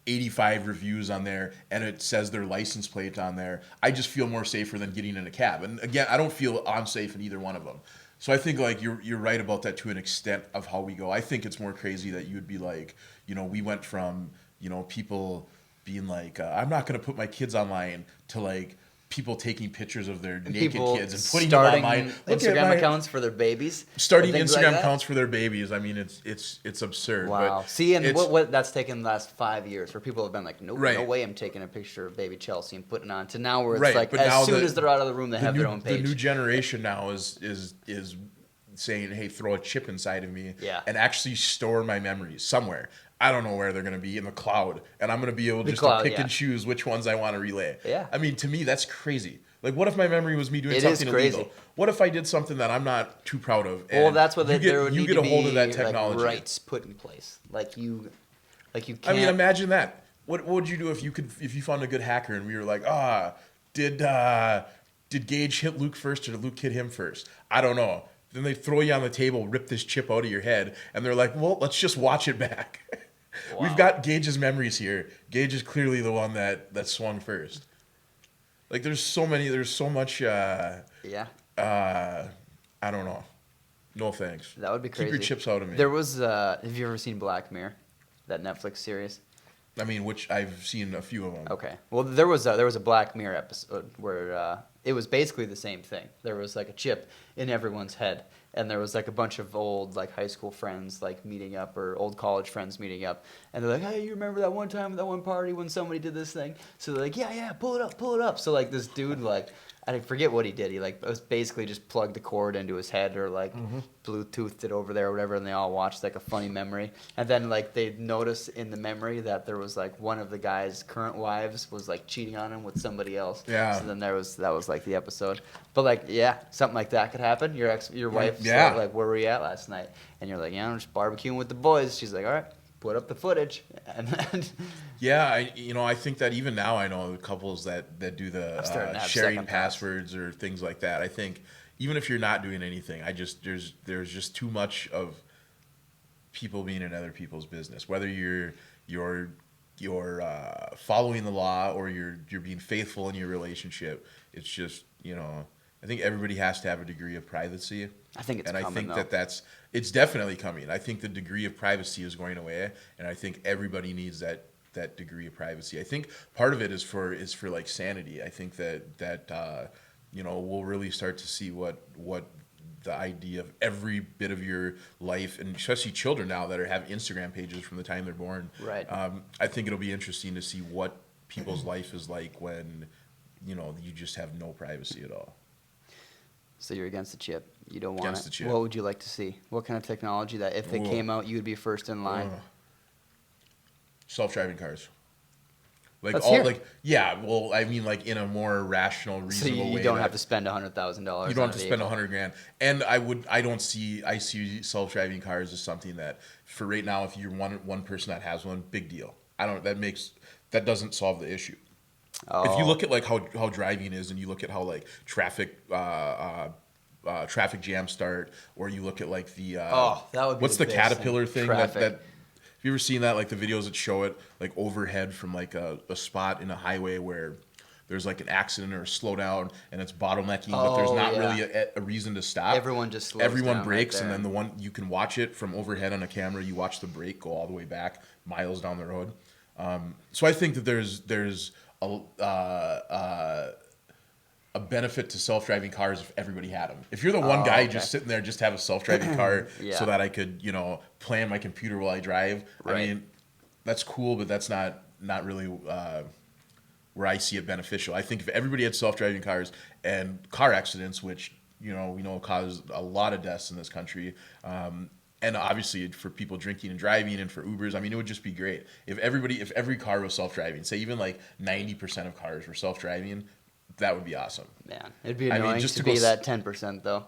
85 reviews on there, and it says their license plate on there. I just feel more safer than getting in a cab. And again, I don't feel unsafe in either one of them. So I think like you're right about that to an extent of how we go. I think it's more crazy that you'd be like, we went from people being like, I'm not going to put my kids online to like. People taking pictures of their naked kids and putting them online. Instagram accounts for their babies. Starting Instagram accounts for their babies. I mean, it's absurd. Wow. But see, and what that's taken the last 5 years, where people have been like, no way I'm taking a picture of baby Chelsea and putting it on. To now where it's like, as soon as they're out of the room, they have their own page. The new generation now is saying, hey, throw a chip inside of me and actually store my memories somewhere. I don't know where they're going to be, in the cloud, and I'm going to be able to pick and choose which ones I want to relay. Yeah. I mean, to me, that's crazy. Like, what if my memory was me doing something illegal? What if I did something that I'm not too proud of? Well, that's what there would you need get to a hold be of that technology. Like rights put in place. Like you can't. I mean, imagine that. What would you do if you found a good hacker and we were like, did Gage hit Luke first or did Luke hit him first? I don't know. Then they throw you on the table, rip this chip out of your head, and they're like, well, let's just watch it back. Wow. We've got Gage's memories here. Gage is clearly the one that swung first. Like, there's so much, I don't know. No thanks. That would be crazy. Keep your chips out of me. There was, have you ever seen Black Mirror? That Netflix series? I mean, which I've seen a few of them. Okay. Well, there was a Black Mirror episode where it was basically the same thing. There was like a chip in everyone's head, and there was like a bunch of old like high school friends like meeting up, or old college friends meeting up, and they're like, hey, you remember that one time at that one party when somebody did this thing? So they're like, yeah, pull it up. So like this dude, like, I forget what he did. He like was basically just plugged the cord into his head, or like Bluetoothed it over there or whatever, and they all watched like a funny memory. And then like they noticed in the memory that there was like one of the guy's current wives was like cheating on him with somebody else. Yeah. So then that was like the episode. But like, yeah, something like that could happen. Your wife, like, where were you at last night? And you're like, yeah, I'm just barbecuing with the boys. She's like, all right, put up the footage. And then yeah, I think that even now I know couples that do the sharing passwords or things like that. I think even if you're not doing anything, there's just too much of people being in other people's business. Whether you're following the law or you're being faithful in your relationship, it's just I think everybody has to have a degree of privacy. I think it's coming, I think though. It's definitely coming. I think the degree of privacy is going away, and I think everybody needs that degree of privacy. I think part of it is for like sanity. I think that we'll really start to see what the idea of every bit of your life, and especially children now that have Instagram pages from the time they're born. Right. I think it'll be interesting to see what people's life is like when you just have no privacy at all. So you're against the chip. You don't want against it. The chip. What would you like to see? What kind of technology that if it came out, you would be first in line? Self-driving cars. Like Let's all hear. Like yeah, well, I mean like in a more rational, reasonable way. So you don't have to spend $100,000. You don't have to spend $100,000. And I see self-driving cars as something that for right now, if you're one person that has one, big deal. That doesn't solve the issue. If you look at like how driving is, and you look at how like traffic traffic jam start, or you look at like the that would be what's the the biggest caterpillar thing. thing Traffic. that have you ever seen that, like the videos that show it like overhead from like a spot in a highway where there's like an accident or a slowdown and it's bottlenecking, but there's Oh, not yeah. really a reason to stop. Everyone just slows Everyone down right breaks, and there. then the one you can watch it from overhead on a camera. You watch the brake go all the way back miles down the road. So I think that there's a benefit to self-driving cars if everybody had them. If you're the one guy okay. just sitting there, just have a self-driving car Yeah. so that I could, play on my computer while I drive. I Right. mean, that's cool, but that's not really where I see it beneficial. I think if everybody had self-driving cars and car accidents, which we know cause a lot of deaths in this country, and obviously for people drinking and driving and for Ubers, I mean, it would just be great if every car was self-driving. Say even like 90% of cars were self-driving, that would be awesome. Man, it'd be I mean, annoying just to to go be s- that 10% though.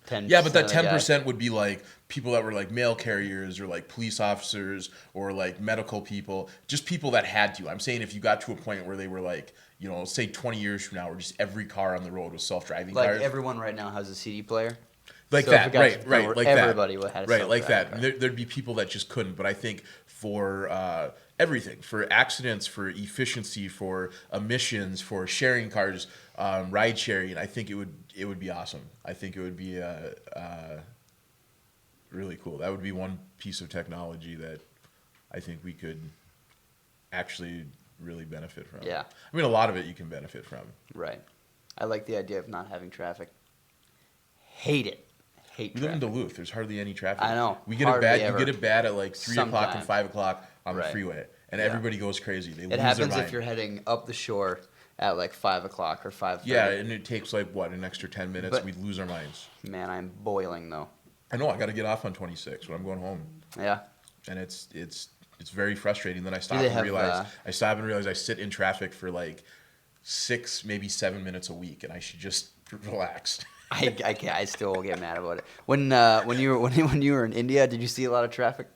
10%. Yeah, but that of the guy. 10% would be like people that were like mail carriers or like police officers or like medical people, just people that had to. I'm saying if you got to a point where they were like, say 20 years from now, where just every car on the road was self-driving Like cars. everyone right now has a CD player. Like So if that, it got to right, the point right, where like everybody that. had a Right, like that. self-driving car. There'd be people that just couldn't, but I think for everything, for accidents, for efficiency, for emissions, for sharing cars, ride sharing, I think it would be awesome. I think it would be really cool. That would be one piece of technology that I think we could actually really benefit from. Yeah. I mean, a lot of it you can benefit from. Right. I like the idea of not having traffic. Hate it. Hate We live in traffic. Duluth. There's hardly any traffic. I know. We get Hardly it bad. ever. You get it bad at like 3 o'clock and Sometimes. 5 o'clock on the Right. freeway, and Yeah. everybody goes crazy. They lose It their happens mind. if you're heading up the shore at like 5 o'clock or 5:30. Yeah, and it takes like what, an extra 10 minutes. But- We'd lose our minds. Man, I'm boiling though. I know. I got to get off on 26 when I'm going home, Yeah. and it's very frustrating. Then I stop they and have, realize I sit in traffic for like 6, maybe 7 minutes a week, and I should just relax. I can't. I still get mad about it. When you were in India, did you see a lot of traffic?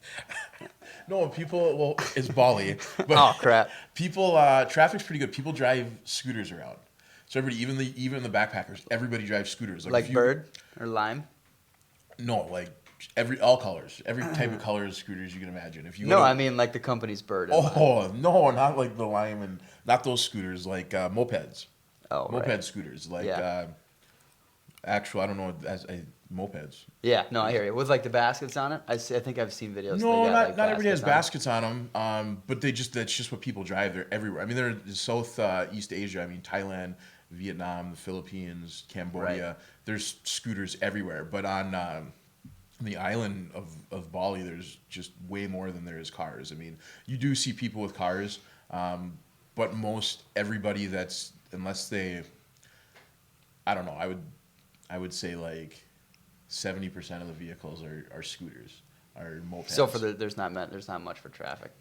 No, people. Well, it's Bali. But Oh crap! People, traffic's pretty good. People drive scooters around. So everybody, even the backpackers, everybody drives scooters. Like if you- Bird or Lime? No, like all colors, every type of colors scooters you can imagine. If you No, go to- I mean like the company's Bird. and Lime. Oh no, not like the Lime and not those scooters, like mopeds. Oh, Moped right. scooters, like Yeah. actual. I don't know as mopeds. Yeah, no, I hear you. With like the baskets on it, I think I've seen videos. No, they got, like, not everybody has on it. baskets on them, but that's just what people drive. They're everywhere. I mean, they're in Southeast Asia. I mean, Thailand, Vietnam, the Philippines, Cambodia. Right. There's scooters everywhere. But on the island of Bali, there's just way more than there is cars. I mean, you do see people with cars, but most everybody unless they, I don't know, I would say like 70% of the vehicles are scooters, are mopeds. So there's not much for traffic.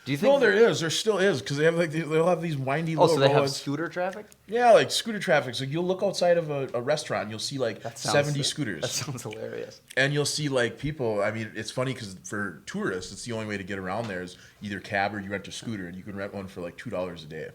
Do you think? No, there is. There still is, because they have they'll have these windy Oh, little so they have roads. scooter traffic? Yeah, like scooter traffic. So you'll look outside of a restaurant, and you'll see like That sounds 70 That scooters, sounds hilarious. and you'll see like people. I mean, it's funny because for tourists, it's the only way to get around there is either cab or you rent a scooter, and you can rent one for like $2 a day.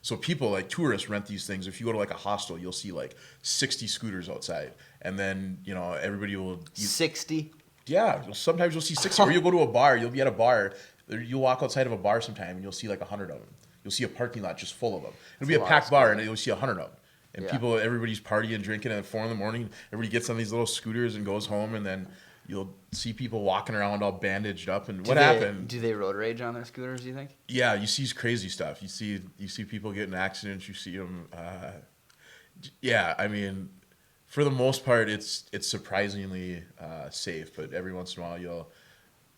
So people, like tourists, rent these things. If you go to like a hostel, you'll see like 60 scooters outside, and then everybody will. 60. Yeah, sometimes you'll see 60, or you'll go to a bar. You'll be at a bar. You'll walk outside of a bar sometime, and you'll see like 100 of them. You'll see a parking lot just full of them. It'll be a lot packed of bar, and you'll see 100 of them. And Yeah. everybody's partying, drinking at 4 a.m. Everybody gets on these little scooters and goes home, and then you'll see people walking around all bandaged up. And what happened? Do they road rage on their scooters? Do you think? Yeah, you see crazy stuff. You see people get in accidents. You see them. Yeah, I mean, for the most part, it's surprisingly safe. But every once in a while,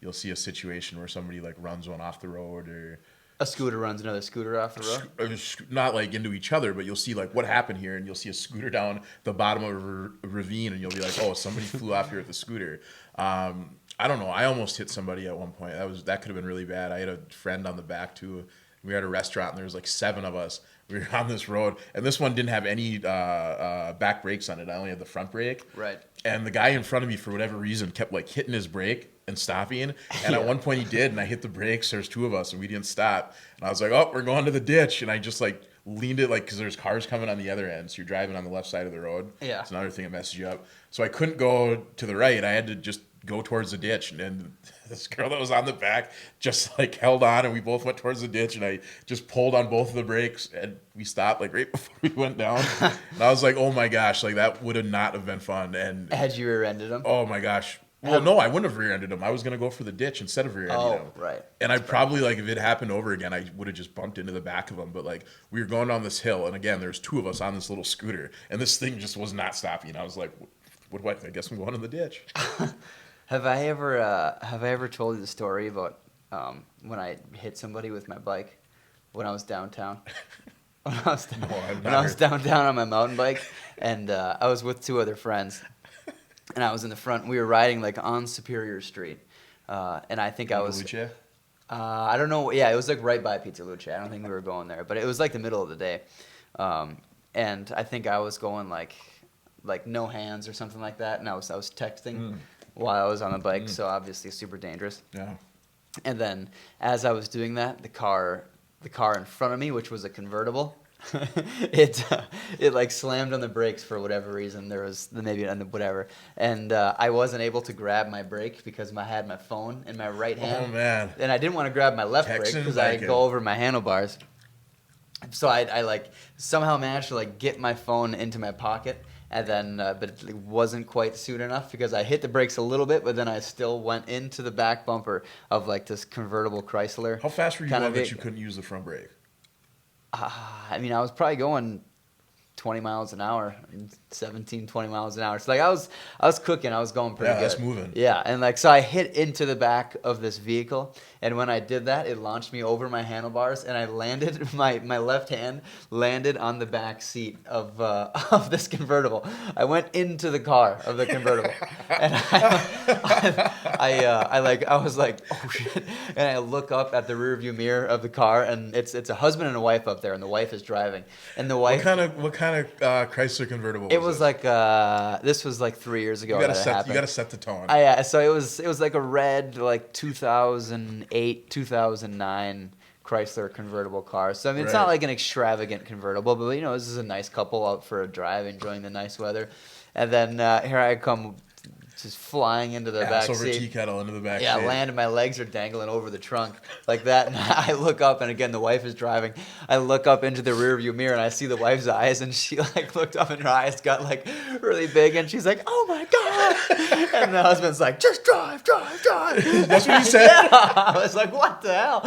you'll see a situation where somebody like runs one off the road, or A scooter runs another scooter off the road. not like into each other, but you'll see like what happened here, and you'll see a scooter down the bottom of a ravine, and you'll be like, oh, somebody flew off here with a scooter. I don't know. I almost hit somebody at one point. That could have been really bad. I had a friend on the back too. We were at a restaurant, and there was like 7 of us. We were on this road, and this one didn't have any back brakes on it. I only had the front brake. Right. And the guy in front of me, for whatever reason, kept like hitting his brake and stopping. And Yeah. at one point he did, and I hit the brakes. There's 2 of us, and we didn't stop. And I was like, oh, we're going to the ditch. And I just like leaned it like because there's cars coming on the other end, so you're driving on the left side of the road. Yeah. It's another thing that messes you up. So I couldn't go to the right. I had to just go towards the ditch, and this girl that was on the back just like held on, and we both went towards the ditch, and I just pulled on both of the brakes, and we stopped like right before we went down. And I was like, oh my gosh, like that would have not have been fun. And Had you rear-ended him? oh my gosh. Well, no, I wouldn't have rear-ended him. I was going to go for the ditch instead of rear-ending him. Oh, right. And I probably, like, if it happened over again, I would have just bumped into the back of him. But, like, we were going down this hill, and again, there's two of us on this little scooter, and this thing just was not stopping. I was like, what do I guess I'm going in the ditch. Have I ever told you the story about when I hit somebody with my bike when I was downtown? When I was downtown on my mountain bike, and I was with two other friends. And I was in the front. We were riding like on Superior Street, and I think I was. Luce? I don't know. Yeah, it was like right by Pizza Luce. I don't think we were going there, but it was like the middle of the day, and I think I was going like no hands or something like that. And I was texting while I was on the bike, so obviously super dangerous. Yeah. And then as I was doing that, the car in front of me, which was a convertible. It like slammed on the brakes for whatever reason. There was maybe whatever, and I wasn't able to grab my brake because I had my phone in my right hand. Oh man! And I didn't want to grab my left brake because I'd go over my handlebars. So I like somehow managed to like get my phone into my pocket, and then but it wasn't quite soon enough because I hit the brakes a little bit, but then I still went into the back bumper of like this convertible Chrysler. How fast were you going that you couldn't use the front brake? I mean, I was probably going 20 miles an hour, 17, 20 miles an hour. So, like, I was cooking. I was going pretty good. Yeah, that's moving. Yeah, and, like, so I hit into the back of this vehicle, and when I did that, it launched me over my handlebars, and I landed, my left hand landed on the back seat of this convertible. I went into the car of the convertible, and I was like, oh, shit. And I look up at the rearview mirror of the car, and it's a husband and a wife up there, and the wife is driving. And the wife... What kind of Chrysler convertible was it? Was like this was like 3 years ago. You gotta set the tone. Yeah, so it was like a red like 2008, 2009 Chrysler convertible car. So I mean, it's not like an extravagant convertible, but you know, this is a nice couple out for a drive, enjoying the nice weather. And then here I come, just flying into the back over seat. tea kettle into the back seat. Yeah, land and my legs are dangling over the trunk like that. And I look up, and again, the wife is driving. I look up into the rearview mirror, and I see the wife's eyes, and she like looked up, and her eyes got like really big, and she's like, "Oh my god!" And the husband's like, "Just drive." That's what he said. Yeah, I was like, "What the hell?"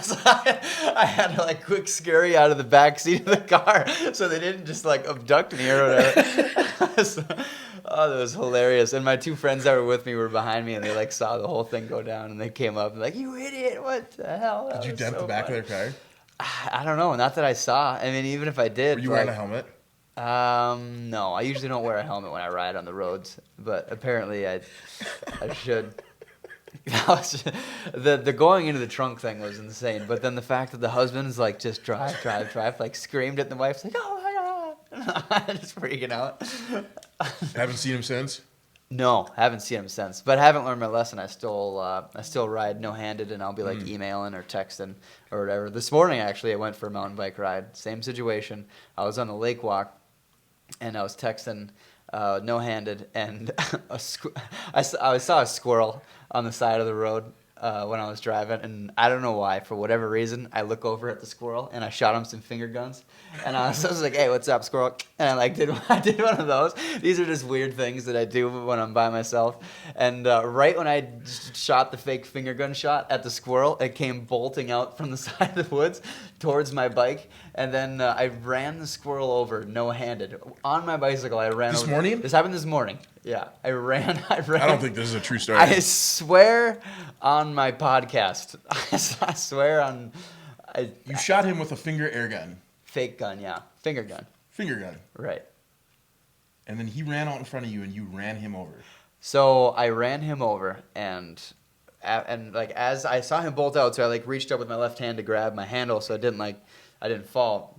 So I had to like quick scurry out of the back seat of the car so they didn't just like abduct me or whatever. So, oh, that was hilarious. And my two friends that were with me were behind me, and they like saw the whole thing go down, and they came up and like, "You idiot, what the hell?" Did you dent the back of their car? I don't know, not that I saw. I mean, even if I did. Were you wearing a helmet? No, I usually don't wear a helmet when I ride on the roads, but apparently I should. The going into the trunk thing was insane, but then the fact that the husband's like, "Just drive," like screamed at the wife's like, "Oh my god," just freaking out. Haven't seen him since? No, haven't seen him since, but haven't learned my lesson. I still ride no-handed, and I'll be like emailing or texting or whatever. This morning, actually, I went for a mountain bike ride. Same situation. I was on the lake walk, and I was texting no-handed, and I saw a squirrel on the side of the road when I was driving, and I don't know why. For whatever reason, I look over at the squirrel, and I shot him some finger guns. And I was like, "Hey, what's up, squirrel?" And I did one of those. These are just weird things that I do when I'm by myself. And right when I shot the fake finger gun shot at the squirrel, it came bolting out from the side of the woods towards my bike. And then I ran the squirrel over no-handed on my bicycle. I ran this over. Morning? This happened this morning. Yeah, I ran. I don't think this is a true story. I swear on my podcast. I swear on. You shot him with a finger air gun. Fake gun, yeah. Finger gun. Finger gun. Right. And then he ran out in front of you, and you ran him over. So I ran him over, and like as I saw him bolt out, so I like reached up with my left hand to grab my handle, so I didn't fall.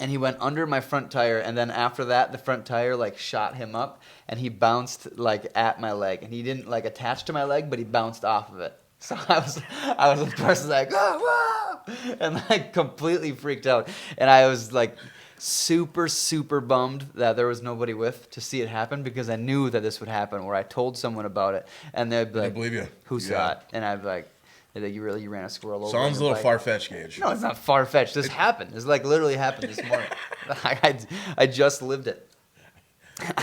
And he went under my front tire, and then after that, the front tire like shot him up, and he bounced like at my leg, and he didn't like attach to my leg, but he bounced off of it. So I was of course like, oh, whoa! And like completely freaked out. And I was like super, super bummed that there was nobody with to see it happen because I knew that this would happen where I told someone about it and they'd be I like, believe you. who saw it? And I'd be like, you ran a squirrel over on Sounds a your little bike?" far-fetched, Gage. No, it's not far-fetched. This happened. This like literally happened this morning. I just lived it.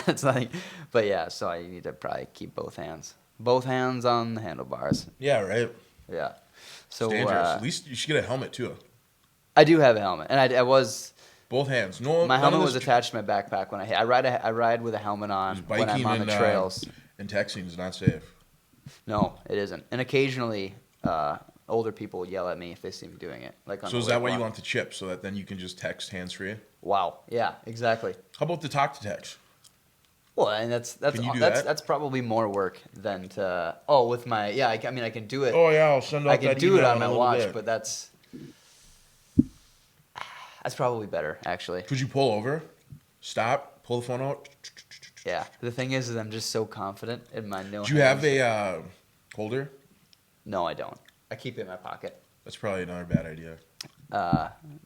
It's like, but yeah, so I need to probably keep both hands on the handlebars. Yeah, right. Yeah. So It's dangerous. At least you should get a helmet too. I do have a helmet, and I was Both hands. No, my none helmet of was this attached to my backpack when I ride with a helmet on when I'm biking on the trails. and texting is not safe. No, it isn't. And occasionally, older people yell at me if they see me doing it. Like on So the is that lake why you walk. want the chip so that then you can just text hands-free? Wow. Yeah. Exactly. How about the talk to text? Well, and that's Can you do that? that's probably more work than to with my I mean I can do it. Oh yeah, I'll send out I can that do it email on in a my little watch, bit. but that's probably better actually. Could you pull over, stop, pull the phone out? Yeah. The thing is I'm just so confident in my no. Do you have hands. a holder? No, I don't. I keep it in my pocket. That's probably another bad idea.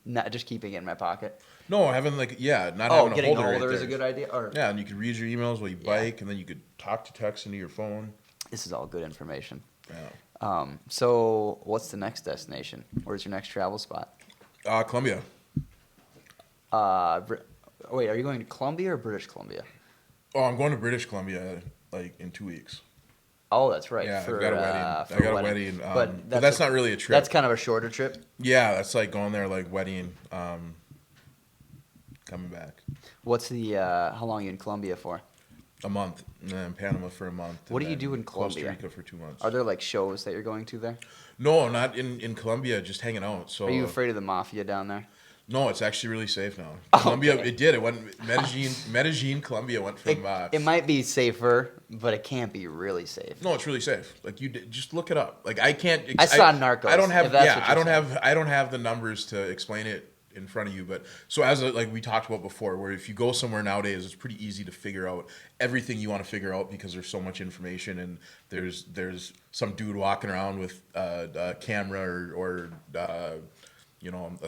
Not just keeping it in my pocket. No, having not having a Getting holder. older right is a there. good idea. Or Yeah, and you could read your emails while you Yeah. bike, and then you could talk to text into your phone. this is all good information. Yeah. So what's the next destination? Where's your next travel spot? Columbia. Wait, are you going to Columbia or British Columbia? Oh, I'm going to British Columbia like in 2 weeks. Oh, that's right. Yeah, for, I've got a wedding. for I got a wedding. But that's not really a trip. That's kind of a shorter trip. Yeah, that's like going there, like wedding, coming back. What's the how long are you in Colombia for? A month, and then Panama for a month. What and do you then do in Costa Colombia? Rica for 2 months. Are there like shows that you're going to there? No, not in Colombia, just hanging out. So Are you afraid of the mafia down there? No, it's actually really safe now. Okay. Colombia, it did. It went Medellin, Colombia went from. It might be safer, but it can't be really safe. No, it's really safe. Like just look it up. Like I can't. I saw Narcos, I don't have. if that's Yeah, what I you're don't have the numbers to explain it in front of you. But so like we talked about before, where if you go somewhere nowadays, it's pretty easy to figure out everything you want to figure out because there's so much information and there's some dude walking around with a camera or a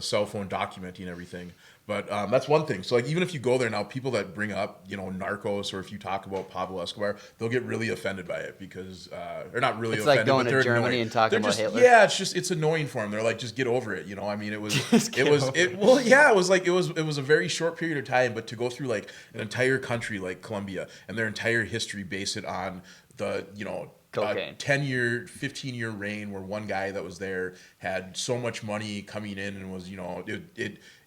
cell phone documenting everything. But that's one thing. So like even if you go there now, people that bring up Narcos or if you talk about Pablo Escobar, they'll get really offended by it because they're not really It's offended. like going but to they're Germany annoyed. and talking They're about just, Hitler. Yeah, it's annoying for them. They're like, just get over it. I mean, it was it was a very short period of time, but to go through like an entire country like Colombia and their entire history, base it on the cocaine. 10-year, 15-year reign where one guy that was there had so much money coming in and was,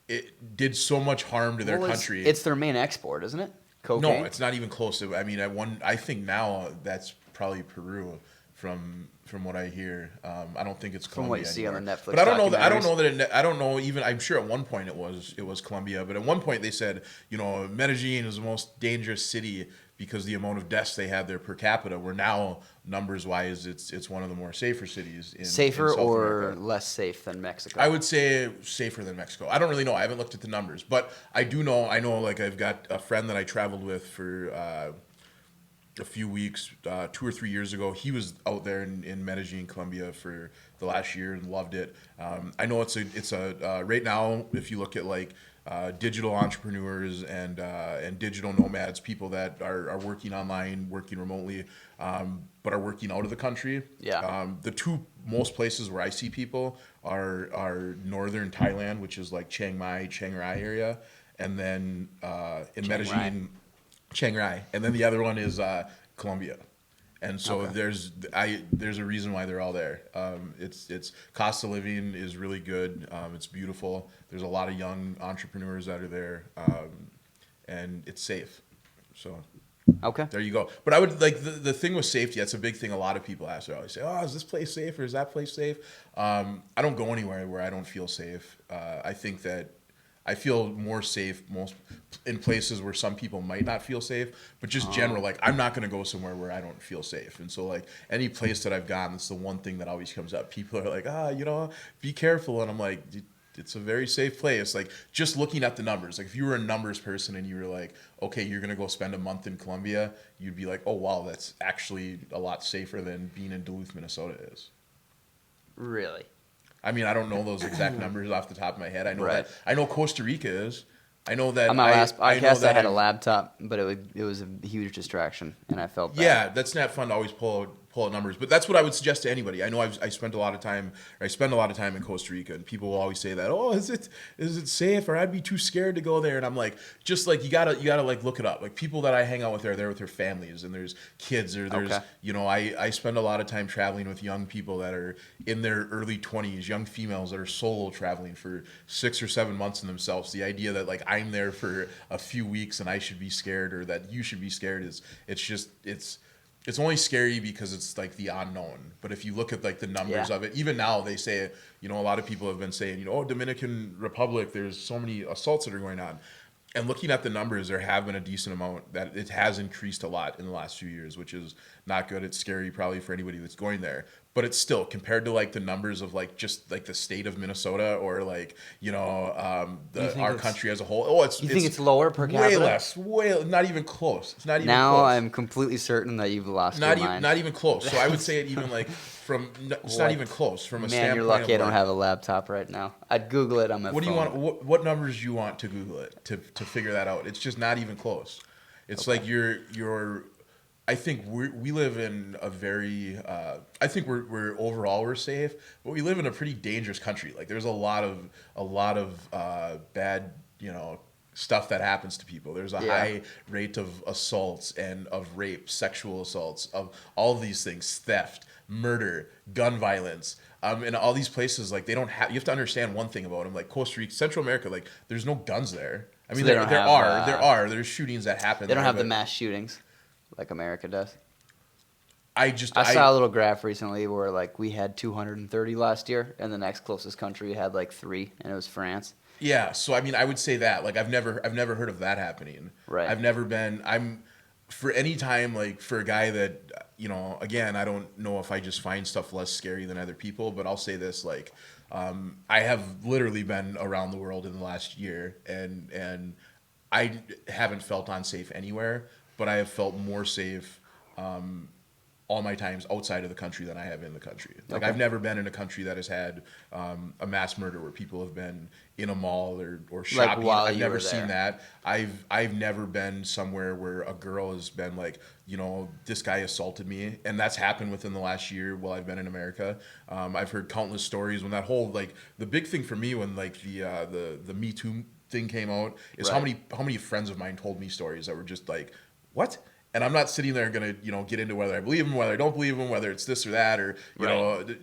it did so much harm to their country. It's their main export, isn't it? Cocaine? No, it's not even close to. I mean, I think now that's probably Peru from what I hear. I don't think it's Colombia From what you see on anymore. the Netflix But I don't know that. documentaries. I don't know even. I'm sure at one point it was Colombia, but at one point they said Medellin is the most dangerous city because the amount of deaths they had there per capita. Where now numbers wise, it's one of the more safer cities. Safer in South or America. less safe than Mexico? I would say safer than Mexico. I don't really know. I haven't looked at the numbers, but I do know. I know, like I've got a friend that I traveled with for a few weeks, 2 or 3 years ago. He was out there in Medellin, Colombia, for the last year and loved it. I know it's a right now. If you look at like digital entrepreneurs and digital nomads, people that are working online, working remotely, but are working out of the country. Yeah. The two most places where I see people are northern Thailand, which is like Chiang Mai, Chiang Rai area, and then in Medellin, Chiang Rai, and then the other one is Colombia. And so there's a reason why they're all there. It's cost of living is really good. It's beautiful. There's a lot of young entrepreneurs that are there, and it's safe. So Okay. there you go. But I would like the thing with safety. That's a big thing. A lot of people ask. They always say, "Oh, is this place safe or is that place safe?" I don't go anywhere where I don't feel safe. I think that I feel more safe most in places where some people might not feel safe, but just general, like I'm not going to go somewhere where I don't feel safe. And so like any place that I've gone, that's the one thing that always comes up. People are like, be careful. And I'm like, it's a very safe place. Like just looking at the numbers, like if you were a numbers person and you were like, okay, you're going to go spend a month in Colombia, you'd be like, oh, wow, that's actually a lot safer than being in Duluth, Minnesota is. Really? I mean, I don't know those exact numbers off the top of my head. I know Right. that. I know Costa Rica is. I know that. On my last I know podcast, I that had a I've- laptop, but it was a huge distraction, and I felt bad. Yeah, that's not fun to always pull out numbers, but that's what I would suggest to anybody. I know I spent a lot of time, or I spend a lot of time in Costa Rica, and people will always say that, oh, is it safe, or I'd be too scared to go there, and I'm like, just like you gotta like look it up. Like people that I hang out with are there with their families, and there's kids, or there's Okay. I spend a lot of time traveling with young people that are in their early 20s, young females that are solo traveling for 6 or 7 months in themselves. The idea that like I'm there for a few weeks and I should be scared, or that you should be scared, it's only scary because it's like the unknown. But if you look at like the numbers Yeah. of it, even now they say, a lot of people have been saying, oh, Dominican Republic, there's so many assaults that are going on. And looking at the numbers, there have been a decent amount that it has increased a lot in the last few years, which is not good. It's scary probably for anybody that's going there. But it's still, compared to like the numbers of like just like the state of Minnesota, or like, our country as a whole. Oh, You think it's lower per way capita? less, not even close. It's not even Now close. I'm completely certain that you've lost Not your even mind. not even close. So I would say it even like it's not What? even close from a Man, standpoint you're lucky I of don't like, have a laptop right now. I'd Google it on my what do phone. you want? What numbers do you want to Google it to figure that out? It's just not even close. It's like you're. I think we live in a very. I think we're overall we're safe, but we live in a pretty dangerous country. Like there's a lot of bad stuff that happens to people. There's a high rate of assaults and of rape, sexual assaults, of all of these things, theft, murder, gun violence. And all these places, like they don't have. You have to understand one thing about them, like Costa Rica, Central America. Like there's no guns there. I mean, they there don't have, there's shootings that happen. They don't there, have the but mass shootings like America does. I saw a little graph recently where like we had 230 last year, and the next closest country had like 3, and it was France. Yeah, so I mean, I would say that like I've never heard of that happening. Right. I've never been. I'm for any time like for a guy that again, I don't know if I just find stuff less scary than other people, but I'll say this like I have literally been around the world in the last year, and I haven't felt unsafe anywhere, but I have felt more safe all my times outside of the country than I have in the country. Like I've never been in a country that has had a mass murder where people have been in a mall or shopping. while I've you never were seen there. that. I've never been somewhere where a girl has been like, this guy assaulted me, and that's happened within the last year while I've been in America. I've heard countless stories when that whole like the big thing for me when like the Me Too thing came out is how many friends of mine told me stories that were just like, what? And I'm not sitting there gonna, get into whether I believe him, whether I don't believe him, whether it's this or that, or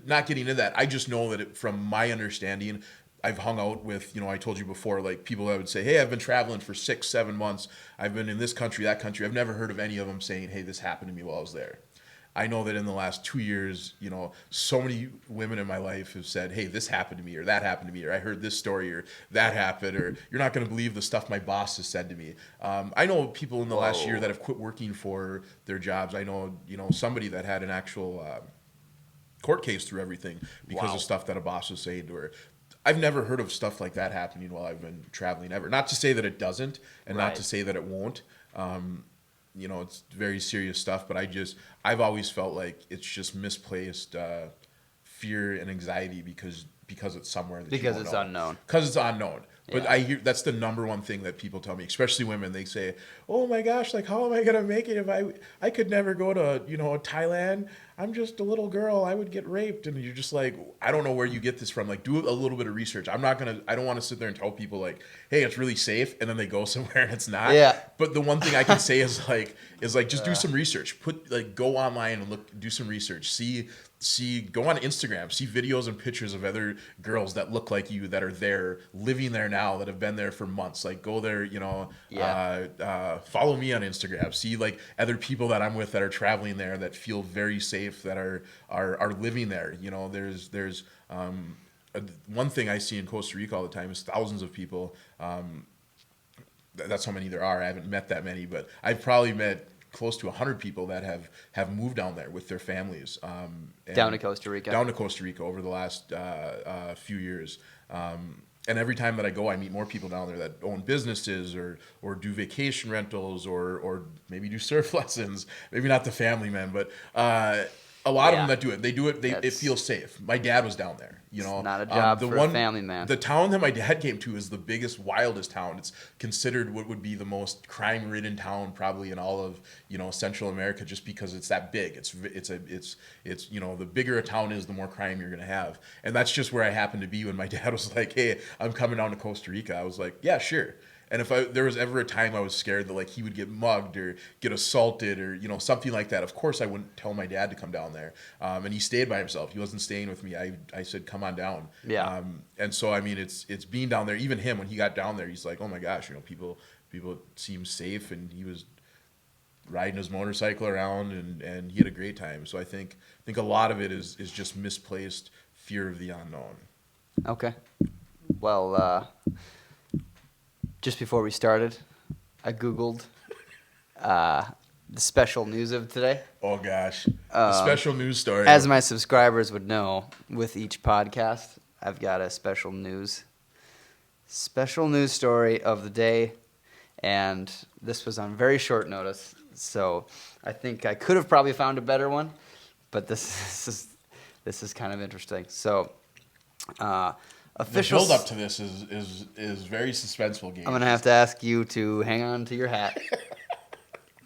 not getting into that. I just know that from my understanding, I've hung out with, I told you before, like people that would say, hey, I've been traveling for 6, 7 months. I've been in this country, that country. I've never heard of any of them saying, hey, this happened to me while I was there. I know that in the last 2 years, so many women in my life have said, hey, this happened to me, or that happened to me, or I heard this story, or that happened, or you're not going to believe the stuff my boss has said to me. I know people in the last year that have quit working for their jobs. I know, somebody that had an actual court case through everything because of stuff that a boss was saying to her. I've never heard of stuff like that happening while I've been traveling ever. Not to say that it doesn't, and not to say that it won't. It's very serious stuff, but I've always felt like it's just misplaced fear and anxiety because it's somewhere that Because it's unknown. Because it's unknown. But Yeah. I hear that's the number one thing that people tell me, especially women. They say, "Oh my gosh, like how am I gonna make it if I could never go to Thailand? I'm just a little girl. I would get raped." And you're just like, I don't know where you get this from. Like, do a little bit of research. I don't want to sit there and tell people like, hey, it's really safe, and then they go somewhere and it's not. Yeah. But the one thing I can say is just do some research. Go online and do some research. Go on Instagram, see videos and pictures of other girls that look like you that are there, living there now, that have been there for months. Like go there, follow me on Instagram. See like other people that I'm with that are traveling there that feel very safe, that are living there. There's one thing I see in Costa Rica all the time is thousands of people. That's how many there are. I haven't met that many, but I've probably met close to 100 people that have moved down there with their families. Down to Costa Rica. Down to Costa Rica over the last few years. And every time that I go, I meet more people down there that own businesses or do vacation rentals or maybe do surf lessons. Maybe not the family men, but a A lot of Yeah. them that do it, they do it. It That's- feels safe. My dad was down there. You know, It's not a job the for a family man. The town that my dad came to is the biggest, wildest town. It's considered what would be the most crime-ridden town probably in all of Central America, just because it's that big. It's the bigger a town is, the more crime you're gonna have. And that's just where I happened to be when my dad was like, "Hey, I'm coming down to Costa Rica." I was like, "Yeah, sure." And if there was ever a time I was scared that like he would get mugged or get assaulted or something like that, of course I wouldn't tell my dad to come down there. And he stayed by himself. He wasn't staying with me. I said, "Come on down." Yeah. And so I mean, it's being down there. Even him, when he got down there, he's like, "Oh my gosh, people seem safe," and he was riding his motorcycle around and he had a great time. So I think a lot of it is just misplaced fear of the unknown. Okay. Well, just before we started, I Googled the special news of today. Oh gosh, the special news story. As my subscribers would know, with each podcast, I've got a special news story of the day, and this was on very short notice. So I think I could have probably found a better one, but this is kind of interesting. So. Official. The build up to this is very suspenseful. Game. I'm gonna have to ask you to hang on to your hat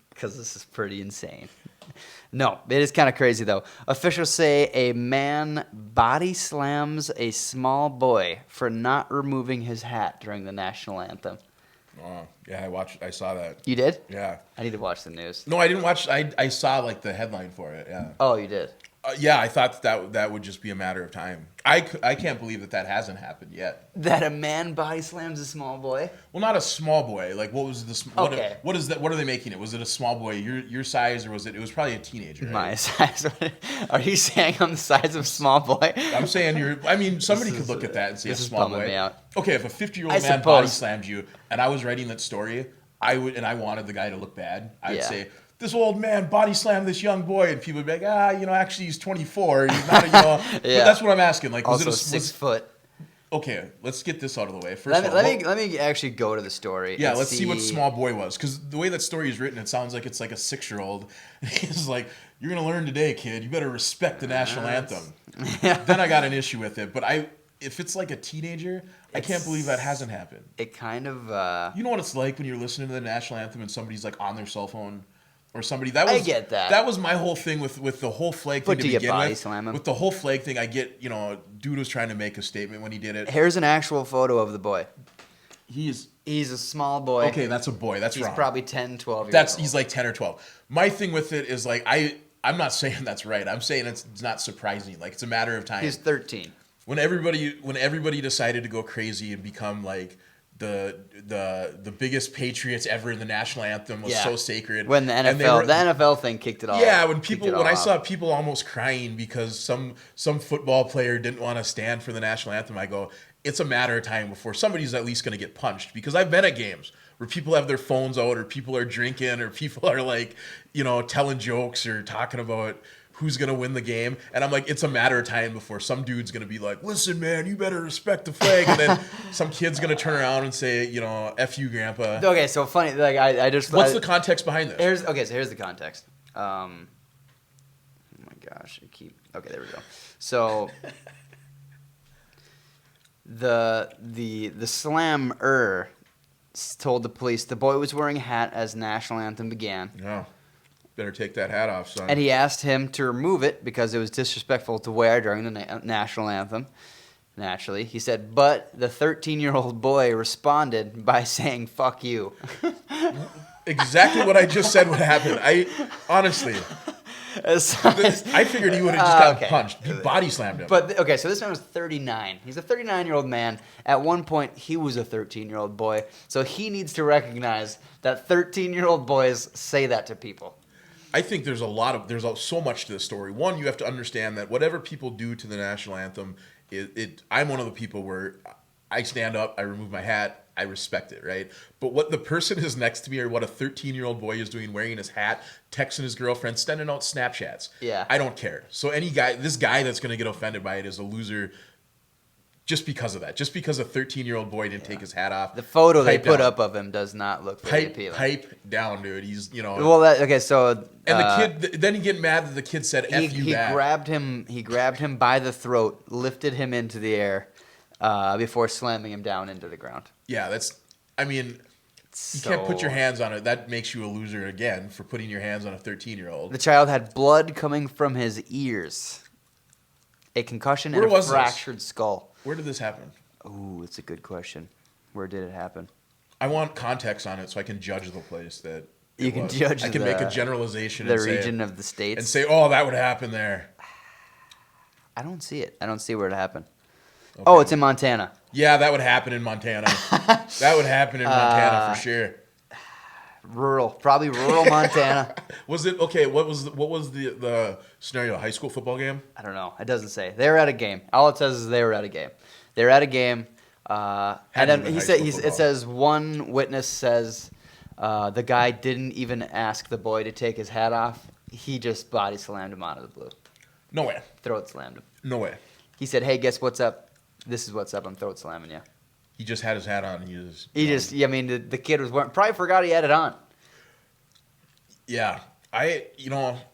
because this is pretty insane. No, it is kind of crazy though. Officials say a man body slams a small boy for not removing his hat during the national anthem. Oh yeah, I saw that. You did? Yeah. I need to watch the news. No, I didn't watch. I saw like the headline for it. Yeah. Oh, you did. Yeah, I thought that would just be a matter of time. I can't believe that hasn't happened yet. That a man body slams a small boy? Well, not a small boy. Like, what was the? Okay. What is that? What are they making it? Was it a small boy your size, or was it? It was probably a teenager. Right? My size. Are you saying I'm the size of a small boy? I'm saying you're. I mean, somebody could look at that and say a small boy. Me out. Okay, if a 50-year-old man suppose. body slammed you, and I was writing that story, I wanted the guy to look bad. I'd say, "This old man body slammed this young boy," and people would be like, actually he's 24. He's not, Yeah. But that's what I'm asking. Like, Also was it 6 foot. Okay, let's get this out of the way. First of all, let me actually go to the story. Yeah, let's see what small boy was, because the way that story is written, it sounds like it's like a 6-year-old. He's like, "You're gonna learn today, kid. You better respect the national anthem." Then I got an issue with it, but if it's like a teenager, I can't believe that hasn't happened. It kind of. You know what it's like when you're listening to the national anthem and somebody's like on their cell phone, or somebody. I get that. That was my whole thing with the whole flag thing But to do you begin body with. slam him? With the whole flag thing, I get dude was trying to make a statement when he did it. Here's an actual photo of the boy. He's a small boy. okay. That's a boy. That's He's wrong. probably 10, 12 years old. He's like 10 or 12. My thing with it is like I'm not saying that's right. I'm saying it's not surprising. Like, it's a matter of time. He's 13. When everybody decided to go crazy and become like the biggest patriots ever in the national anthem was so sacred. When the NFL thing kicked it off. Yeah, when I saw people almost crying because some football player didn't want to stand for the national anthem, I go, it's a matter of time before somebody's at least going to get punched, because I've been at games where people have their phones out, or people are drinking, or people are like, telling jokes or talking about who's going to win the game. And I'm like, it's a matter of time before some dude's going to be like, "Listen, man, you better respect the flag." And then some kid's going to turn around and say, "F you, grandpa." Okay, so funny. Like What's the context behind this? Here's the context. Oh my gosh, okay, there we go. So the slammer told the police the boy was wearing a hat as national anthem began. No. Better take that hat off, son. And he asked him to remove it because it was disrespectful to wear during the national anthem. Naturally, he said, but the 13-year-old boy responded by saying, "Fuck you." Exactly what I just said would happen. Honestly, I figured he would have just gotten punched. He body slammed him. But okay, so this man was 39. He's a 39-year-old man. At one point, he was a 13-year-old boy. So he needs to recognize that 13-year-old boys say that to people. I think there's so much to this story. One, you have to understand that whatever people do to the national anthem, I'm one of the people where I stand up, I remove my hat, I respect it, right? But what the person is next to me, or what a 13-year-old boy is doing, wearing his hat, texting his girlfriend, sending out Snapchats, yeah, I don't care. So this guy that's going to get offended by it is a loser just because of that. Just because a 13-year-old boy didn't take his hat off. The photo they Pipe put down. up of him does not look very appealing. Pipe down, dude. He's, you know. Well, okay, so And the kid, then he get mad that the kid said "F you" he back. grabbed him by the throat, lifted him into the air, before slamming him down into the ground. Yeah, I mean, you can't put your hands on it. That makes you a loser again for putting your hands on a 13-year-old. The child had blood coming from his ears, a concussion, Where and a was this? fractured skull. Where did this happen? Ooh, it's a good question. Where did it happen? I want context on it so I can judge the place that You can judge I can make a generalization the and say, region of the states. and say, oh, that would happen there. I don't see it. I don't see where it happened. Okay. Oh, it's in Montana. Yeah, that would happen in Montana. That would happen in Montana for sure. Probably rural Montana. Was it okay? What was the scenario? High school football game? I don't know. It doesn't say. They were at a game. All it says is they were at a game. They were at a game, and then it says one witness says the guy didn't even ask the boy to take his hat off. He just body slammed him out of the blue. No way. Throat slammed him. No way. He said, "Hey, guess what's up? This is what's up. I'm throat slamming you." He just had his hat on. I mean, the kid was probably forgot he had it on. Yeah.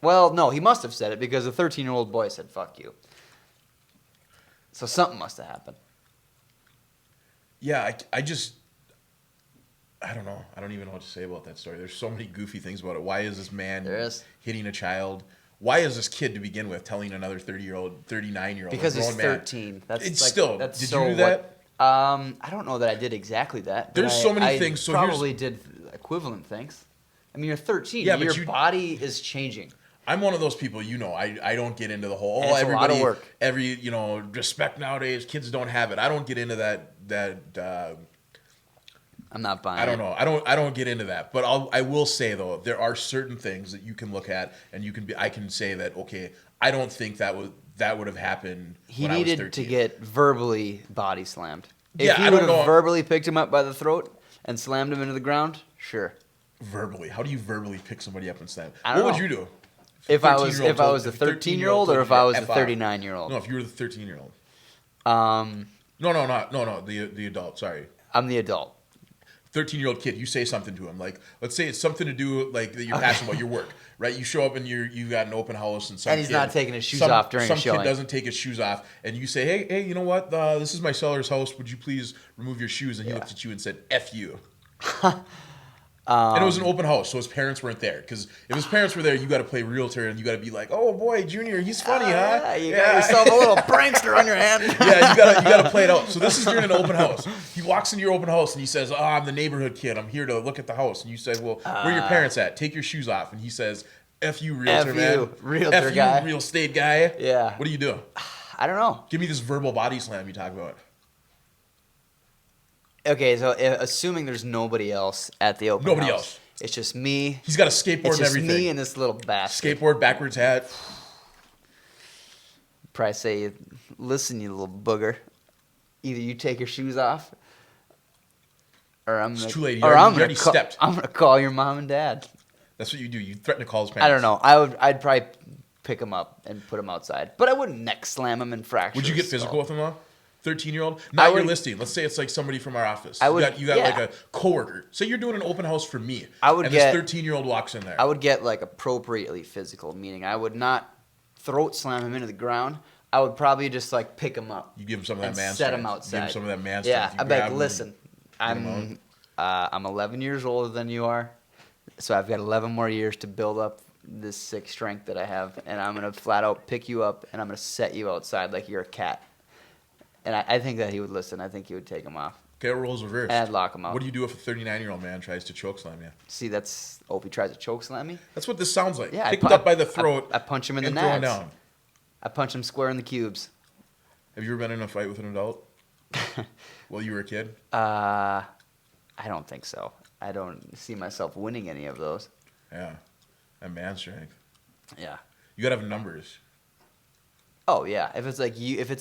Well, no, he must have said it because the 13-year-old boy said, "Fuck you." So something must have happened. Yeah, I don't know. I don't even know what to say about that story. There's so many goofy things about it. Why is this man hitting a child? Why is this kid to begin with telling another 30-year-old, 39-year-old, because he's 13. Did you do that? I don't know that I did exactly that. There's so many things. So probably did equivalent things. I mean, you're 13. Yeah, your body is changing. I'm one of those people, I don't get into the whole, it's a lot of work. Respect nowadays, kids don't have it. I don't get into that I'm not buying I don't know. I don't get into that. But I will say though, there are certain things that you can look at and I can say that, okay, I don't think that would have happened when I was 13. He needed to get verbally body slammed. Yeah, if he would have verbally picked him up by the throat and slammed him into the ground, sure. Verbally? How do you verbally pick somebody up and slam? What would you do? If I was a 13-year-old or if I was a 39-year-old? No, if you were the 13-year-old. No, the adult, sorry. I'm the adult. 13-year-old kid, you say something to him. Like, let's say it's something to do, like, that you're passionate about, your work, right? You show up and you've got an open house and he's not taking his shoes off during a showing. Some kid doesn't take his shoes off, and you say, hey, you know what? This is my seller's house. Would you please remove your shoes? And he looked at you and said, F you. And it was an open house, so his parents weren't there. Because if his parents were there, you got to play realtor, and you got to be like, "Oh boy, Junior, he's funny, huh?" You got yourself a little prankster on your hand. Yeah, you got to play it out. So this is during an open house. He walks into your open house and he says, "Oh, I'm the neighborhood kid. I'm here to look at the house." And you say, "Well, where are your parents at? Take your shoes off." And he says, "F you, realtor man. Realtor F guy. you, real estate guy." Yeah. What do you do? I don't know. Give me this verbal body slam you talk about. Okay, so assuming there's nobody else at the open house. Nobody else. It's just me. He's got a skateboard and everything. It's just me and this little basket. Skateboard, backwards hat. Probably say, "Listen, you little booger. Either you take your shoes off, or I'm It's too late. I'm gonna call your mom and dad." That's what you do. You threaten to call his parents. I don't know. I'd probably pick him up and put him outside, but I wouldn't neck slam him and fracture. Would you get his physical skull. with him though? 13-year-old? Not your listing. Let's say it's like somebody from our office. You got like a coworker. Say you're doing an open house for me. This 13-year-old walks in there. I would get like appropriately physical, meaning I would not throat slam him into the ground. I would probably just like pick him up. You give him some of that man set strength. him outside. Give him some of that man yeah, strength. I'd be like, "Listen, I'm 11 years older than you are, so I've got 11 more years to build up this sick strength that I have, and I'm gonna flat out pick you up and I'm gonna set you outside like you're a cat." And I think that he would listen. I think he would take him off. Okay, roles reversed. And I'd lock him out. What do you do if a 39-year-old man tries to choke slam you? See, if he tries to choke slam me? That's what this sounds like. Yeah, Picked up by the throat. I punch him in the and throw him nads. down. I punch him square in the cubes. Have you ever been in a fight with an adult while you were a kid? I don't think so. I don't see myself winning any of those. Yeah, and man strength. Yeah. You gotta have numbers. Oh yeah, if it's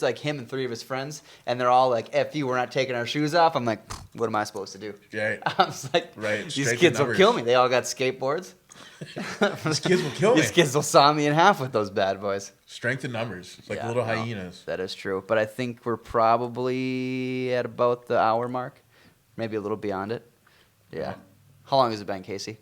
like him and 3 of his friends, and they're all like, "F you, we're not taking our shoes off." I'm like, "What am I supposed to do?" Right. I was like, right. "These kids will kill me." They all got skateboards. These kids will kill me. These kids will saw me in half with those bad boys. Strength in numbers. It's like Yeah, little no, hyenas. that is true. But I think we're probably at about the hour mark, maybe a little beyond it. Yeah. How long has it been, Casey?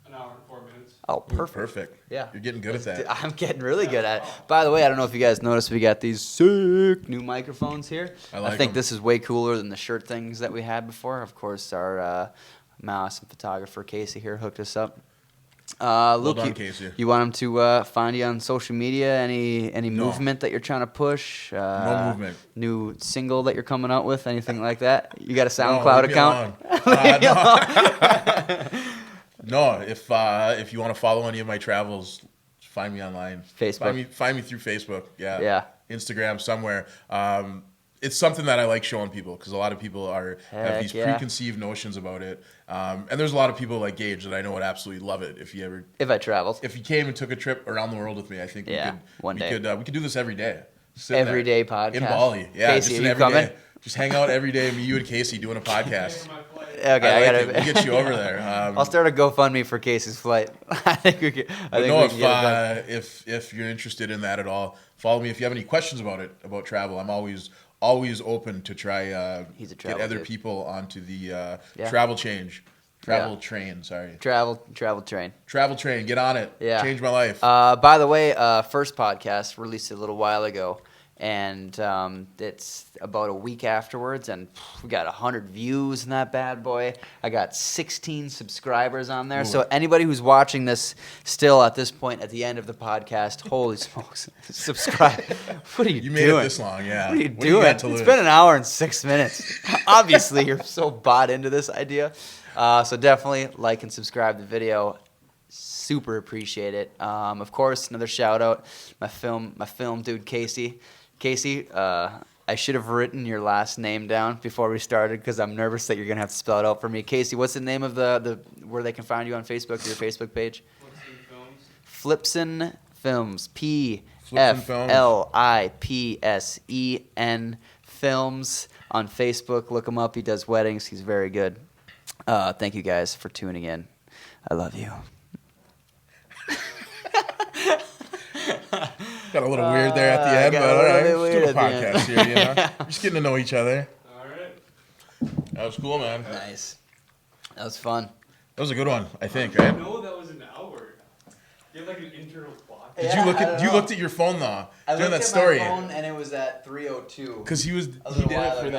An hour and 4 minutes. Oh, Ooh, perfect. perfect. Yeah. You're getting good at that. I'm getting really good at it. By the way, I don't know if you guys noticed, we got these sick new microphones here. I like think 'em. this is way cooler than the shirt things that we had before. Of course, our mouse and photographer Casey here hooked us up. Luke, done, Casey. you want him to find you on social media? Any movement that you're trying to push? No movement. New single that you're coming out with? Anything like that? You got a No, SoundCloud leave me account? alone. No, if you want to follow any of my travels, find me online. Facebook. Find me through Facebook. Yeah. Yeah. Instagram somewhere. It's something that I like showing people because a lot of people have Heck these yeah. preconceived notions about it. And there's a lot of people like Gage that I know would absolutely love it if If I traveled. you came and took a trip around the world with me. I think Yeah, one day. we could do this every day. Sit Every there day podcast. in Bali. Yeah, Casey, just are an you every coming? day. Just hang out every day. Me, you, and Casey doing a podcast. Okay, I I like gotta. it. We'll get you over there. I'll start a GoFundMe for Casey's flight. I think we can. I think know we if can get it done. if you're interested in that at all, follow me. If you have any questions about travel, I'm always open to try He's a get travel other dude. people onto the Yeah. travel train. Sorry, Travel train. travel train. Get on it. Yeah. Change my life. By the way, first podcast released a little while ago, and it's about a week afterwards, and we got 100 views in that bad boy. I got 16 subscribers on there. Ooh. So anybody who's watching this still at this point at the end of the podcast, holy smokes, subscribe. What are you You doing? made it this long, yeah. What are you What do you doing? got to It's lose? been an hour and 6 minutes. Obviously, you're so bought into this idea. So definitely like and subscribe to the video. Super appreciate it. Of course, another shout out, my film dude, Casey. Casey, I should have written your last name down before we started because I'm nervous that you're gonna have to spell it out for me. Casey, what's the name of the where they can find you on Facebook? Your Facebook page? Flipsen Films. Flipsen Films on Facebook. Look him up. He does weddings. He's very good. Thank you guys for tuning in. I love you. Got a little weird there at the end, got but a all little right. bit Let's do weird a at the end. podcast here, you know. We're just getting to know each other. All right. That was cool, man. Nice. That was fun. That was a good one, I think, I right? know that was an hour. You have like an internal clock. Did Yeah, you look I at don't you know. looked at your phone though I during looked that at story? my phone and it was at 3:02. Because he A did little it while for ago. that.